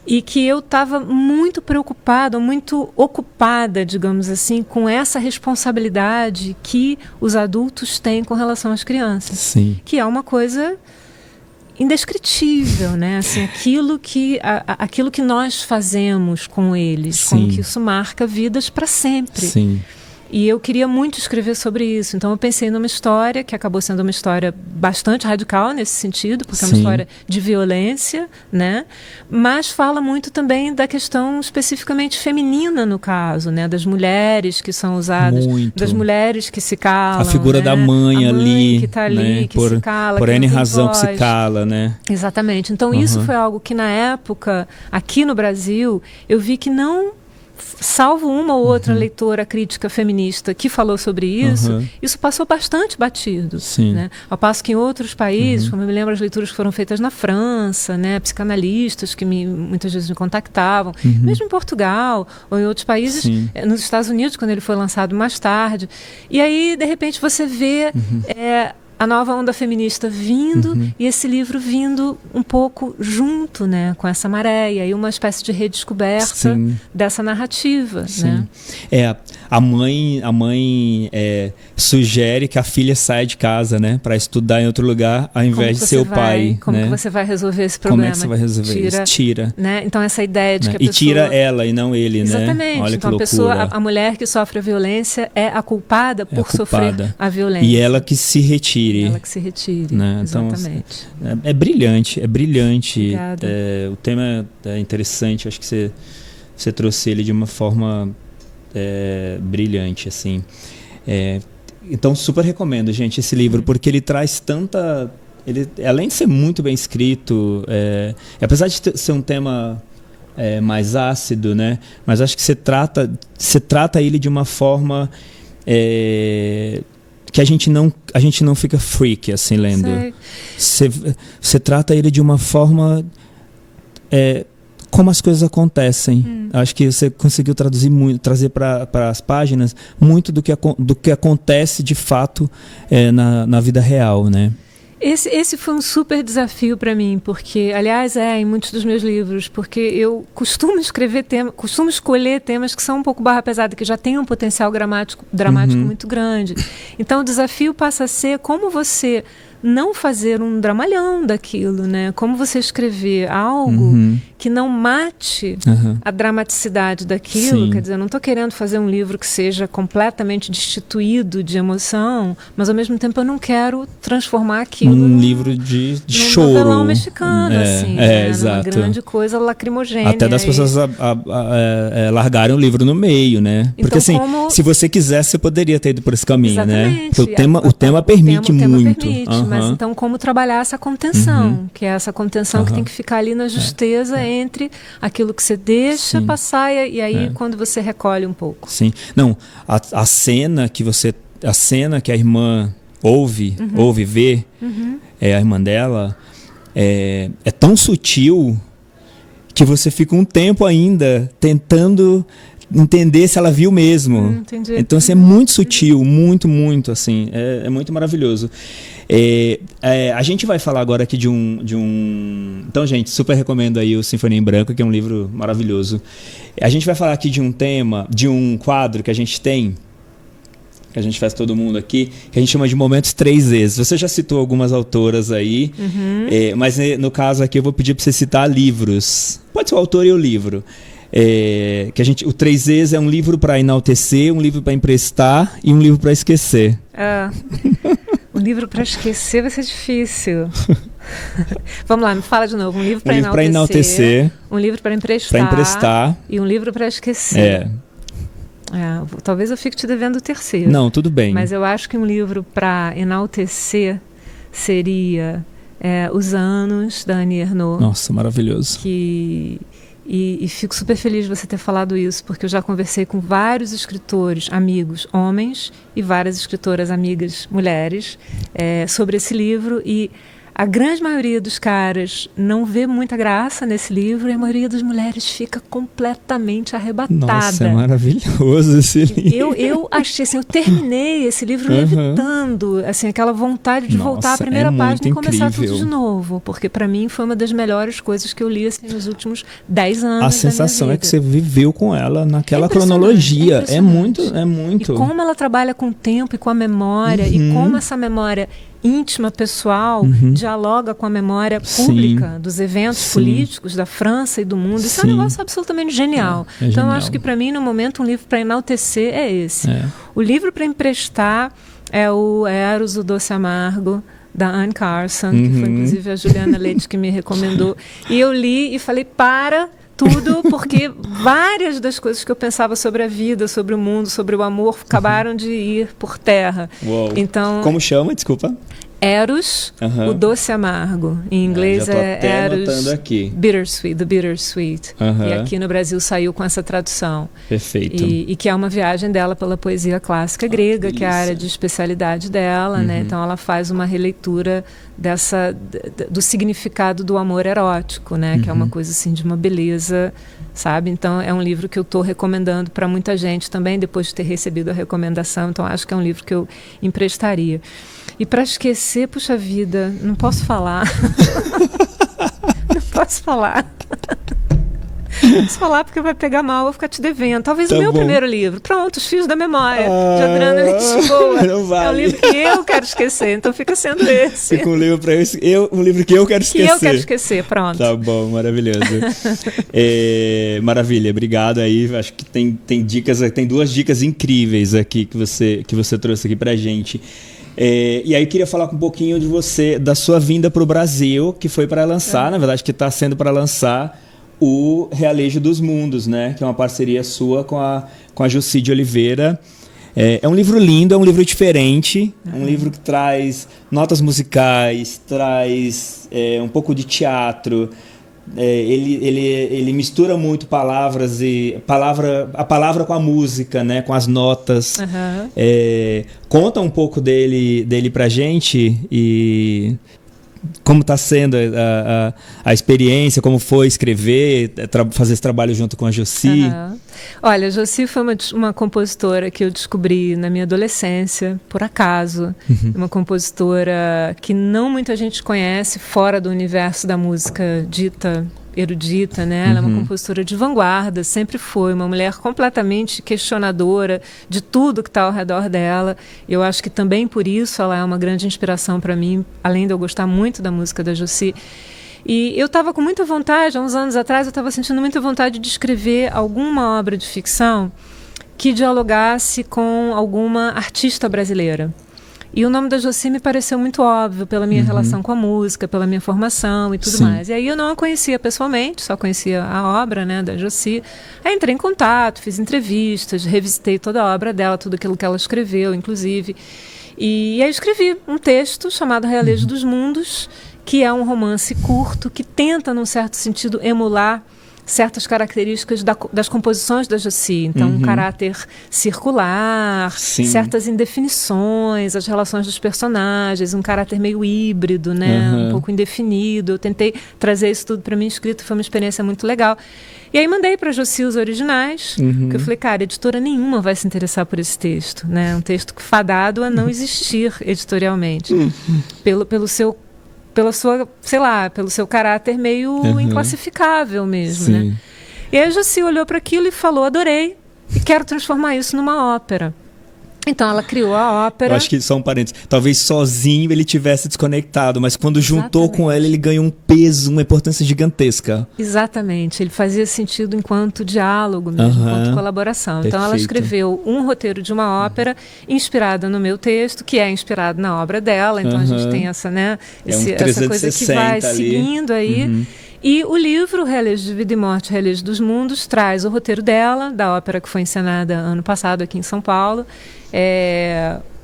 e que eu estava muito preocupada, muito ocupada, digamos assim, com essa responsabilidade que os adultos têm com relação às crianças. Sim. Que é uma coisa indescritível, né? Assim, aquilo que nós fazemos com eles, Sim. como que isso marca vidas para sempre. Sim. E eu queria muito escrever sobre isso. Então eu pensei numa história que acabou sendo uma história bastante radical nesse sentido, porque é uma Sim. história de violência, né? Mas fala muito também da questão especificamente feminina, no caso, né? Das mulheres que são usadas, Muito. das mulheres que se calam. A figura, né, da mãe a ali, mãe que está ali, né? que se cala. Por que N não tem razão voz. que se cala, né? Exatamente. Então isso foi algo que na época, aqui no Brasil, eu vi que não, salvo uma ou outra leitora crítica feminista que falou sobre isso, isso passou bastante batido. Sim. Né? Ao passo que em outros países, como eu me lembro as leituras que foram feitas na França, né? Psicanalistas que muitas vezes me contactavam, mesmo em Portugal ou em outros países, nos Estados Unidos, quando ele foi lançado mais tarde. E aí, de repente, você vê a nova onda feminista vindo e esse livro vindo um pouco junto, né, com essa maré, e aí uma espécie de redescoberta dessa narrativa. Né? A mãe sugere que a filha saia de casa, né, para estudar em outro lugar ao invés de ser o pai. Como né? que você vai resolver esse problema? Como é que você vai resolver isso? Tira. Né? Então essa ideia de né? que a pessoa... E tira ela e não ele, Exatamente. né? Olha então que a pessoa, loucura. a mulher que sofre a violência é a culpada por sofrer a violência. E ela que se retire. Ela que se retire, né? exatamente. Então, é brilhante. Obrigada. O tema é interessante, acho que você trouxe ele de uma forma brilhante, assim. Então, super recomendo, gente, esse livro, porque ele traz tanta... além de ser muito bem escrito, apesar de ser um tema mais ácido, né? Mas acho que você trata ele de uma forma... que a gente não fica freak assim lendo. Você trata ele de uma forma como as coisas acontecem. Acho que você conseguiu trazer para as páginas muito do que acontece de fato na vida real, né? Esse foi um super desafio para mim, porque, aliás, em muitos dos meus livros, porque eu costumo escolher temas que são um pouco barra pesada, que já têm um potencial dramático muito grande. Então o desafio passa a ser como você não fazer um dramalhão daquilo, né? Como você escrever algo que não mate a dramaticidade daquilo. Sim. Quer dizer, eu não estou querendo fazer um livro que seja completamente destituído de emoção, mas ao mesmo tempo eu não quero transformar aquilo num livro de choro. Num novelão mexicano, assim, né? Exato. Numa grande coisa lacrimogênea. Até das pessoas largarem o livro no meio, né? Então, porque assim, se você quisesse, você poderia ter ido por esse caminho, né? Porque o tema permite muito. Mas então como trabalhar essa contenção, que é essa contenção que tem que ficar ali na justeza entre aquilo que você deixa passar e aí quando você recolhe um pouco. Sim. Não, a cena que a irmã ouve ver, a irmã dela, é tão sutil que você fica um tempo ainda tentando entender se ela viu mesmo. Entendi. Então, assim, é muito sutil, muito, assim, é muito maravilhoso. A gente vai falar agora aqui de um... Então, gente, super recomendo aí o Sinfonia em Branco, que é um livro maravilhoso. A gente vai falar aqui de um tema, de um quadro que a gente tem, que a gente faz todo mundo aqui, que a gente chama de Momentos 3 vezes. Você já citou algumas autoras aí, mas no caso aqui eu vou pedir para você citar livros. Pode ser o autor e o livro. O 3 vezes é um livro para enaltecer, um livro para emprestar e um livro para esquecer. Um livro para esquecer vai ser difícil. Vamos lá, me fala de novo. Um livro para enaltecer, um livro para emprestar e um livro para esquecer. Talvez eu fique te devendo o terceiro. Não, tudo bem. Mas eu acho que um livro para enaltecer seria Os Anos, da Annie Ernaux. Nossa, maravilhoso. E fico super feliz de você ter falado isso, porque eu já conversei com vários escritores, amigos, homens, e várias escritoras, amigas, mulheres, sobre esse livro, e a grande maioria dos caras não vê muita graça nesse livro, e a maioria das mulheres fica completamente arrebatada. Nossa, é maravilhoso esse livro. Eu achei assim, eu terminei esse livro levitando, assim, aquela vontade de voltar à primeira página e começar tudo de novo, porque para mim foi uma das melhores coisas que eu li assim, nos últimos 10 anos. A sensação é que você viveu com ela naquela cronologia. É muito. E como ela trabalha com o tempo e com a memória, e como essa memória íntima, pessoal, dialoga com a memória pública dos eventos políticos da França e do mundo. Isso é um negócio absolutamente genial. Então, eu acho que, para mim, no momento, um livro para enaltecer é esse. O livro para emprestar é o Eros, o Doce Amargo, da Anne Carson, que foi, inclusive, a Juliana Leite que me recomendou. E eu li e falei, para tudo, porque várias das coisas que eu pensava sobre a vida, sobre o mundo, sobre o amor, acabaram de ir por terra. Uou. Então, como chama? Desculpa. Eros, o Doce Amargo. Em inglês já tô até Eros, anotando aqui. Bittersweet, The Bittersweet. E aqui no Brasil saiu com essa tradução. Perfeito. E que é uma viagem dela pela poesia clássica grega, que é a área de especialidade dela, né? Então ela faz uma releitura do significado do amor erótico, né? Que é uma coisa assim de uma beleza, sabe? Então é um livro que eu estou recomendando para muita gente também, depois de ter recebido a recomendação. Então acho que é um livro que eu emprestaria. E para esquecer, puxa vida, não posso falar. Não posso falar. Não posso falar porque vai pegar mal, eu vou ficar te devendo. Talvez o meu primeiro livro. Pronto, Os Fios da Memória, de Adriana Lisboa. Não vale. É um livro que eu quero esquecer, então fica sendo esse. Fica um livro para um livro que eu quero esquecer. Que eu quero esquecer, pronto. Tá bom, maravilhoso. Maravilha, obrigado aí. Acho que tem dicas, tem 2 dicas incríveis aqui que você trouxe aqui pra gente. E aí eu queria falar um pouquinho de você, da sua vinda para o Brasil, que foi para lançar, na verdade, que está sendo para lançar o Realejo dos Mundos, né? Que é uma parceria sua com a Jussi de Oliveira. É um livro lindo, é um livro diferente, um livro que traz notas musicais, traz um pouco de teatro. Ele mistura muito palavras a palavra com a música, né, com as notas. Conta um pouco dele pra gente e como está sendo a experiência, como foi escrever, fazer esse trabalho junto com a Jussi. Olha, a Jussi foi uma compositora que eu descobri na minha adolescência, por acaso. Uma compositora que não muita gente conhece fora do universo da música dita erudita, né? Ela é uma compositora de vanguarda, sempre foi uma mulher completamente questionadora de tudo que está ao redor dela. Eu acho que também por isso ela é uma grande inspiração para mim, além de eu gostar muito da música da Jussi. E eu estava com muita vontade, há uns anos atrás, eu estava sentindo muita vontade de escrever alguma obra de ficção que dialogasse com alguma artista brasileira. E o nome da Jussi me pareceu muito óbvio pela minha relação com a música, pela minha formação e tudo mais. E aí eu não a conhecia pessoalmente, só conhecia a obra, né, da Jussi. Aí entrei em contato, fiz entrevistas, revisitei toda a obra dela, tudo aquilo que ela escreveu, inclusive. E aí escrevi um texto chamado Realejo dos Mundos, que é um romance curto que tenta, num certo sentido, emular certas características das composições da Jussi. Então, um caráter circular, certas indefinições, as relações dos personagens, um caráter meio híbrido, né? Um pouco indefinido. Eu tentei trazer isso tudo para mim escrito, foi uma experiência muito legal. E aí mandei para a Jussi os originais, porque eu falei, cara, editora nenhuma vai se interessar por esse texto, né? Um texto fadado a não existir editorialmente, pelo seu caráter meio inclassificável mesmo, né? E aí a Jussi olhou para aquilo e falou, adorei, e quero transformar isso numa ópera. Então ela criou a ópera. Eu acho que, só um parênteses, talvez sozinho ele tivesse desconectado, mas quando juntou com ela, ele ganhou um peso, uma importância gigantesca. Exatamente, ele fazia sentido enquanto diálogo mesmo, enquanto colaboração. Perfeito. Então ela escreveu um roteiro de uma ópera inspirada no meu texto, que é inspirado na obra dela, então a gente tem essa, né, essa coisa que vai ali seguindo aí. E o livro Realejo de Vida e Morte, Realejo dos Mundos, traz o roteiro dela, da ópera que foi encenada ano passado aqui em São Paulo,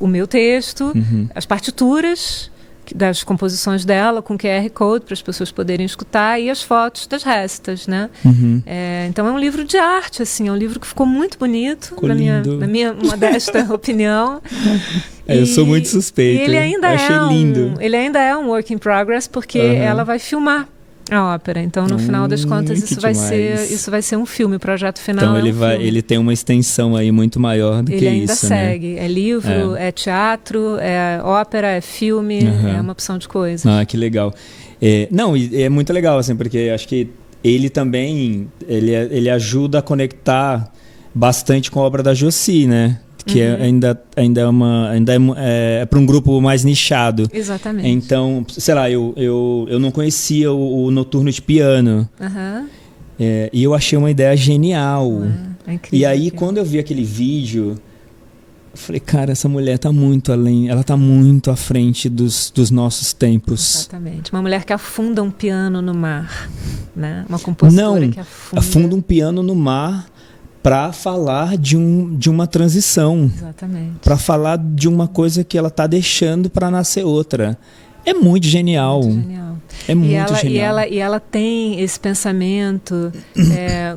o meu texto, as partituras das composições dela com QR Code para as pessoas poderem escutar e as fotos das restas, né? Então é um livro de arte, assim, é um livro que ficou muito bonito, na minha modesta opinião. Eu sou muito suspeito. E ele ainda lindo. Ele ainda é um work in progress, porque ela vai filmar a ópera. Então, no final das contas, isso vai ser um filme, o projeto final. Então, ele tem uma extensão aí muito maior do que isso, Ele ainda segue. É livro, é teatro, é ópera, é filme, é uma opção de coisas. Ah, que legal. É muito legal, assim, porque acho que ele também, ele ajuda a conectar bastante com a obra da Jussi, né? que é para um grupo mais nichado. Exatamente. Então, sei lá, eu não conhecia o Noturno de Piano. E eu achei uma ideia genial. É incrível, e aí, quando eu vi aquele vídeo, eu falei, cara, essa mulher tá muito além, ela tá muito à frente dos nossos tempos. Exatamente. Uma mulher que afunda um piano no mar, né? Uma compositora que afunda um piano no mar para falar de uma transição. Exatamente. Para falar de uma coisa que ela tá deixando para nascer outra. É muito genial. Muito genial. É muito genial. E ela tem esse pensamento.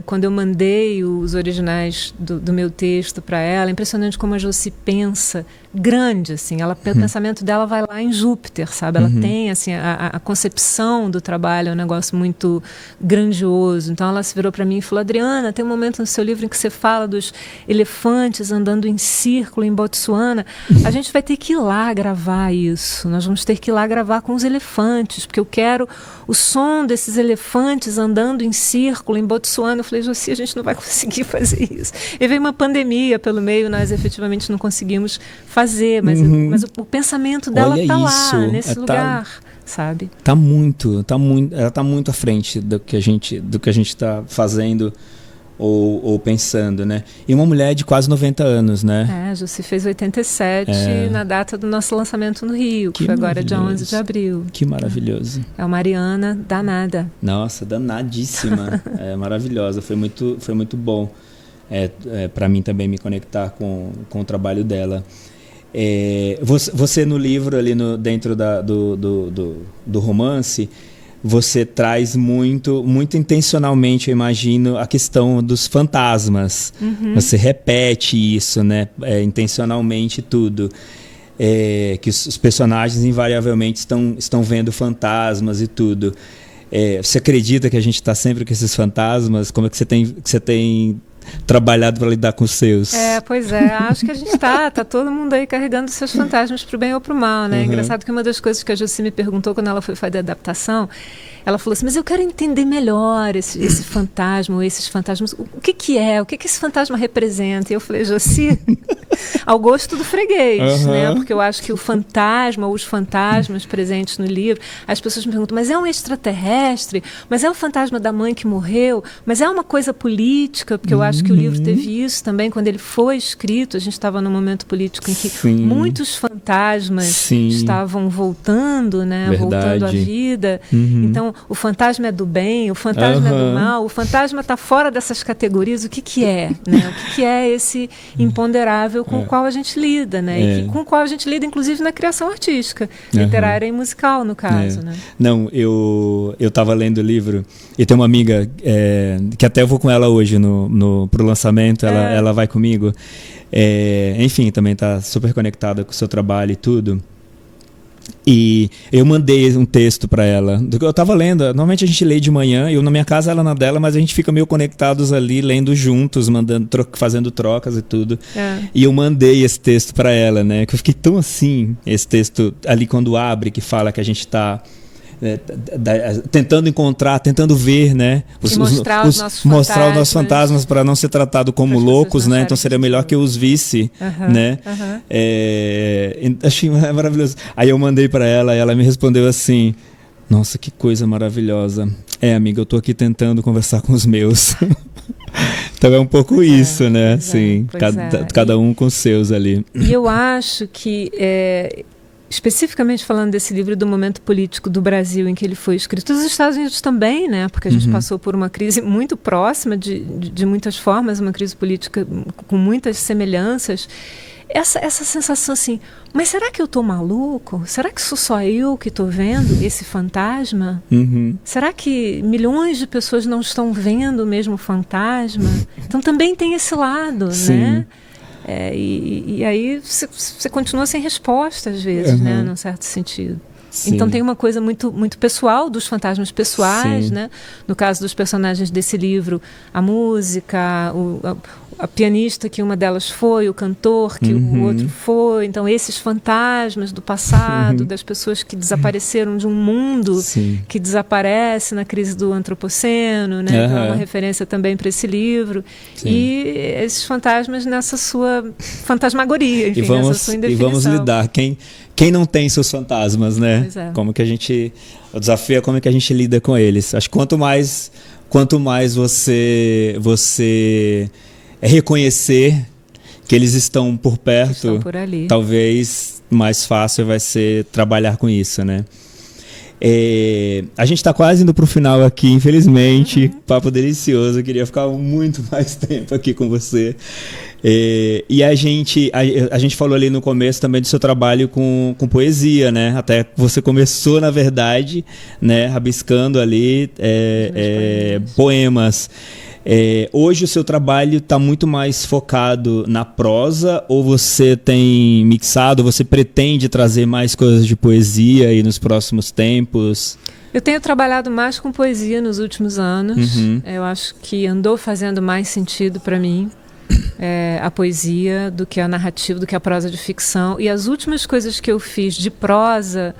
Quando eu mandei os originais do meu texto para ela, é impressionante como a Josi pensa grande, assim. O pensamento dela vai lá em Júpiter, sabe? Ela tem, assim, a concepção do trabalho é um negócio muito grandioso. Então ela se virou para mim e falou: Adriana, tem um momento no seu livro em que você fala dos elefantes andando em círculo em Botsuana. A gente vai ter que ir lá gravar isso. Nós vamos ter que ir lá gravar com os elefantes, porque eu quero o som desses elefantes andando em círculo em Botsuana. Eu falei: Josi, a gente não vai conseguir fazer isso. E veio uma pandemia pelo meio, nós efetivamente não conseguimos fazer, mas o pensamento dela está lá, nesse lugar, sabe? Ela tá muito à frente do que a gente está fazendo ou pensando, né? E uma mulher de quase 90 anos, né? A Josi fez 87 na data do nosso lançamento no Rio, que foi agora dia 11 de abril. Que maravilhoso. É uma Mariana danada. Nossa, danadíssima. Maravilhosa, foi muito bom. Para mim também me conectar com o trabalho dela. Você no livro, ali dentro do romance, você traz muito intencionalmente, eu imagino, a questão dos fantasmas. Você repete isso, né? Intencionalmente tudo. Que os personagens invariavelmente estão vendo fantasmas e tudo. Você acredita que a gente está sempre com esses fantasmas? Como é que você tem trabalhado para lidar com os seus? Pois é, acho que a gente tá todo mundo aí carregando seus fantasmas pro bem ou pro mal, né? Engraçado que uma das coisas que a Josi me perguntou quando ela foi fazer a adaptação, ela falou assim: mas eu quero entender melhor esse fantasma ou esses fantasmas, o que é, o que esse fantasma representa? E eu falei: Josi, ao gosto do freguês, né? Porque eu acho que o fantasma ou os fantasmas presentes no livro, as pessoas me perguntam: mas é um extraterrestre? Mas é o fantasma da mãe que morreu? Mas é uma coisa política? Porque eu acho que o livro teve isso também, quando ele foi escrito, a gente estava num momento político em que muitos fantasmas estavam voltando, né? Voltando à vida. Então, o fantasma é do bem, o fantasma é do mal, o fantasma está fora dessas categorias. O que é, né? O que é esse imponderável com o qual a gente lida, né? E com o qual a gente lida, inclusive, na criação artística, literária e musical, no caso, né? Não, eu estava lendo o livro e tem uma amiga que até eu vou com ela hoje pro lançamento, ela vai comigo. Enfim, também está super conectada com o seu trabalho e tudo. E eu mandei um texto para ela. Eu estava lendo, normalmente a gente lê de manhã, eu na minha casa, ela na dela, mas a gente fica meio conectados ali, lendo juntos, fazendo trocas e tudo. E eu mandei esse texto para ela, né? Que eu fiquei tão assim, esse texto ali quando abre, que fala que a gente está tentando encontrar, tentando ver, né? Mostrar os nossos fantasmas para não ser tratado como loucos, né? Então seria melhor que eu os visse, né? Achei maravilhoso. Aí eu mandei para ela e ela me respondeu assim: nossa, que coisa maravilhosa. Amiga, eu tô aqui tentando conversar com os meus. Então é um pouco isso, né? Assim, cada um com os seus ali. E eu acho que especificamente falando desse livro, do momento político do Brasil em que ele foi escrito, os Estados Unidos também, né? Porque a gente passou por uma crise muito próxima de muitas formas, uma crise política com muitas semelhanças. Essa sensação assim, mas será que eu estou maluco? Será que sou só eu que estou vendo esse fantasma? Será que milhões de pessoas não estão vendo o mesmo fantasma? Então também tem esse lado, né? E aí você continua sem resposta às vezes, né, num certo sentido. Sim. Então tem uma coisa muito, muito pessoal dos fantasmas pessoais, né? No caso dos personagens desse livro, a música, a pianista que uma delas foi, o cantor que o outro foi. Então esses fantasmas do passado, das pessoas que desapareceram de um mundo que desaparece na crise do antropoceno, né? Então é uma referência também para esse livro. Sim. E esses fantasmas nessa sua fantasmagoria, enfim, nessa sua indefinição. E vamos lidar. Quem não tem seus fantasmas, né? Pois é. Como que a gente... O desafio é como que a gente lida com eles. Acho que quanto mais você reconhecer que eles estão por perto, por ali, talvez mais fácil vai ser trabalhar com isso, né? A gente está quase indo para o final aqui, infelizmente. Papo delicioso, eu queria ficar muito mais tempo aqui com você. E a gente falou ali no começo também do seu trabalho com poesia, né? Até você começou, na verdade, né, rabiscando ali poemas. Hoje o seu trabalho está muito mais focado na prosa, ou você tem mixado, você pretende trazer mais coisas de poesia aí nos próximos tempos? Eu tenho trabalhado mais com poesia nos últimos anos. Eu acho que andou fazendo mais sentido para mim a poesia do que a narrativa, do que a prosa de ficção. E as últimas coisas que eu fiz de prosa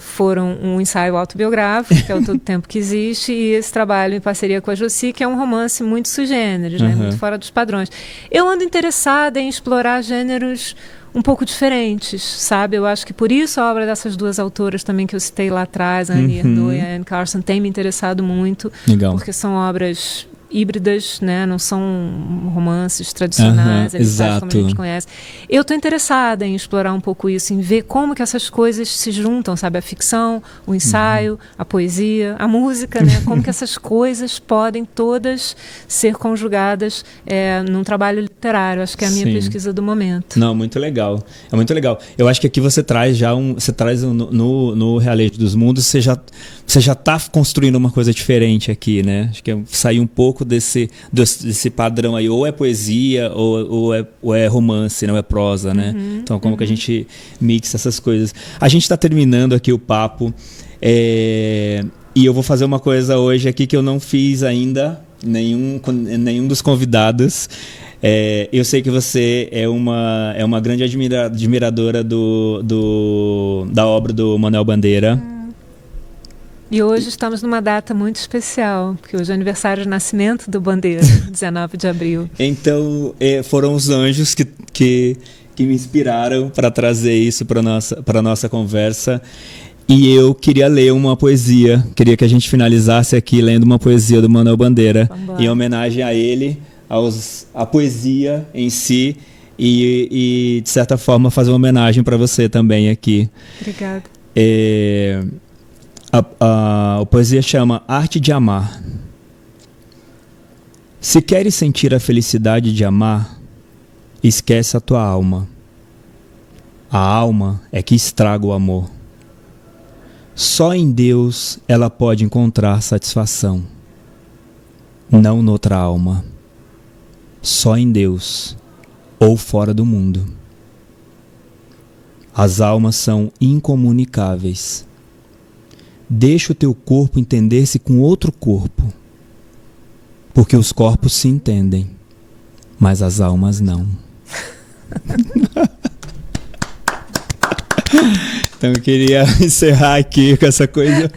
foram um ensaio autobiográfico, que é o Todo Tempo que Existe, e esse trabalho em parceria com a Josi, que é um romance muito sui generis, né? Muito fora dos padrões. Eu ando interessada em explorar gêneros um pouco diferentes, sabe? Eu acho que por isso a obra dessas duas autoras também que eu citei lá atrás, a Annie Ernaux e a Anne Carson, tem me interessado muito. Legal. Porque são obras híbridas, né? Não são romances tradicionais, exato, como a gente conhece. Eu estou interessada em explorar um pouco isso, em ver como que essas coisas se juntam, sabe? A ficção, o ensaio, a poesia, a música, né? Como que essas coisas podem todas ser conjugadas num trabalho literário. Acho que é a minha pesquisa do momento. Não, muito legal. É muito legal. Eu acho que aqui você traz no Realejo dos Mundos, você já está construindo uma coisa diferente aqui, né? Acho que sair um pouco desse padrão aí, ou é poesia ou é romance, não é prosa, né? Então como que a gente mixa essas coisas. A gente está terminando aqui o papo e eu vou fazer uma coisa hoje aqui que eu não fiz ainda, nenhum dos convidados. Eu sei que você é uma grande admiradora da obra do Manuel Bandeira. E hoje estamos numa data muito especial, porque hoje é aniversário de nascimento do Bandeira, 19 de abril. Então, foram os anjos que me inspiraram para trazer isso para a nossa conversa. E eu queria ler uma poesia, queria que a gente finalizasse aqui lendo uma poesia do Manuel Bandeira, em homenagem a ele, a poesia em si, e de certa forma fazer uma homenagem para você também aqui. Obrigada. A poesia chama Arte de Amar. Se queres sentir a felicidade de amar, esquece a tua alma. A alma é que estraga o amor. Só em Deus ela pode encontrar satisfação, não noutra alma. Só em Deus ou fora do mundo. As almas são incomunicáveis. Deixa o teu corpo entender-se com outro corpo, porque os corpos se entendem, mas as almas não. Então eu queria encerrar aqui com essa coisa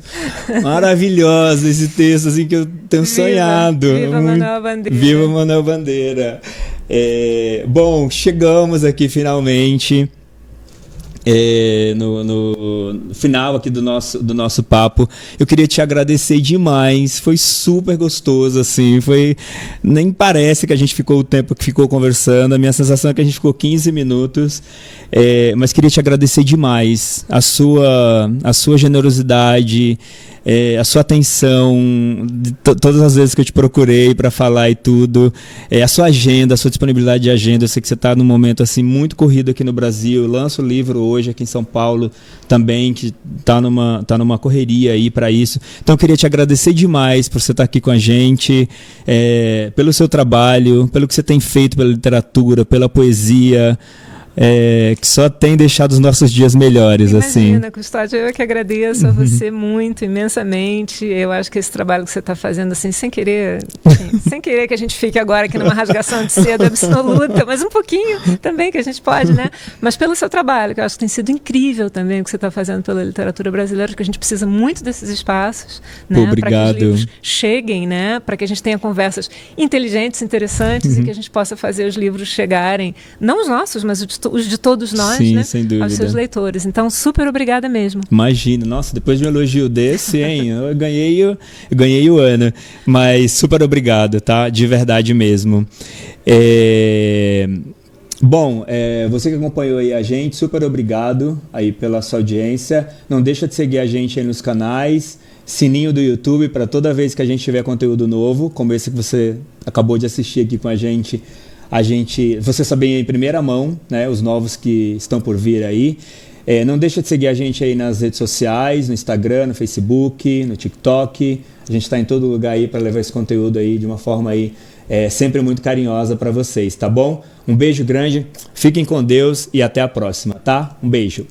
maravilhosa, esse texto assim que eu tenho sonhado. Viva Manuel Bandeira. Viva Manuel Bandeira. Bom, chegamos aqui finalmente. No final aqui do nosso papo, eu queria te agradecer demais, foi super gostoso, assim, nem parece que a gente ficou o tempo que ficou conversando, a minha sensação é que a gente ficou 15 minutos, mas queria te agradecer demais, a sua generosidade, a sua atenção, todas as vezes que eu te procurei para falar e tudo, a sua agenda, a sua disponibilidade de agenda. Eu sei que você está num momento assim, muito corrido aqui no Brasil, lança o livro hoje aqui em São Paulo também, que está numa correria aí para isso. Então eu queria te agradecer demais por você estar aqui com a gente, pelo seu trabalho, pelo que você tem feito pela literatura, pela poesia, que só tem deixado os nossos dias melhores. Imagina, assim. Custódio, eu que agradeço a você muito, imensamente. Eu acho que esse trabalho que você está fazendo, assim, sem querer que a gente fique agora aqui numa rasgação de seda absoluta, mas um pouquinho também que a gente pode, né? Mas pelo seu trabalho, que eu acho que tem sido incrível também o que você está fazendo pela literatura brasileira, que a gente precisa muito desses espaços, né? Obrigado. Para que os livros cheguem, né? Para que a gente tenha conversas inteligentes, interessantes e que a gente possa fazer os livros chegarem, não os nossos, mas os de todos nós, sim, né? Sem dúvida. Aos seus leitores. Então, super obrigada mesmo. Imagina, nossa, depois de um elogio desse, hein, eu ganhei o ano. Mas super obrigado, tá? De verdade mesmo. Bom, você que acompanhou aí a gente, super obrigado aí pela sua audiência. Não deixa de seguir a gente aí nos canais, sininho do YouTube para toda vez que a gente tiver conteúdo novo, como esse que você acabou de assistir aqui com a gente, você saber em primeira mão, né, os novos que estão por vir aí. Não deixa de seguir a gente aí nas redes sociais, no Instagram, no Facebook, no TikTok. A gente está em todo lugar aí para levar esse conteúdo aí de uma forma aí sempre muito carinhosa para vocês, tá bom? Um beijo grande, fiquem com Deus e até a próxima, tá? Um beijo.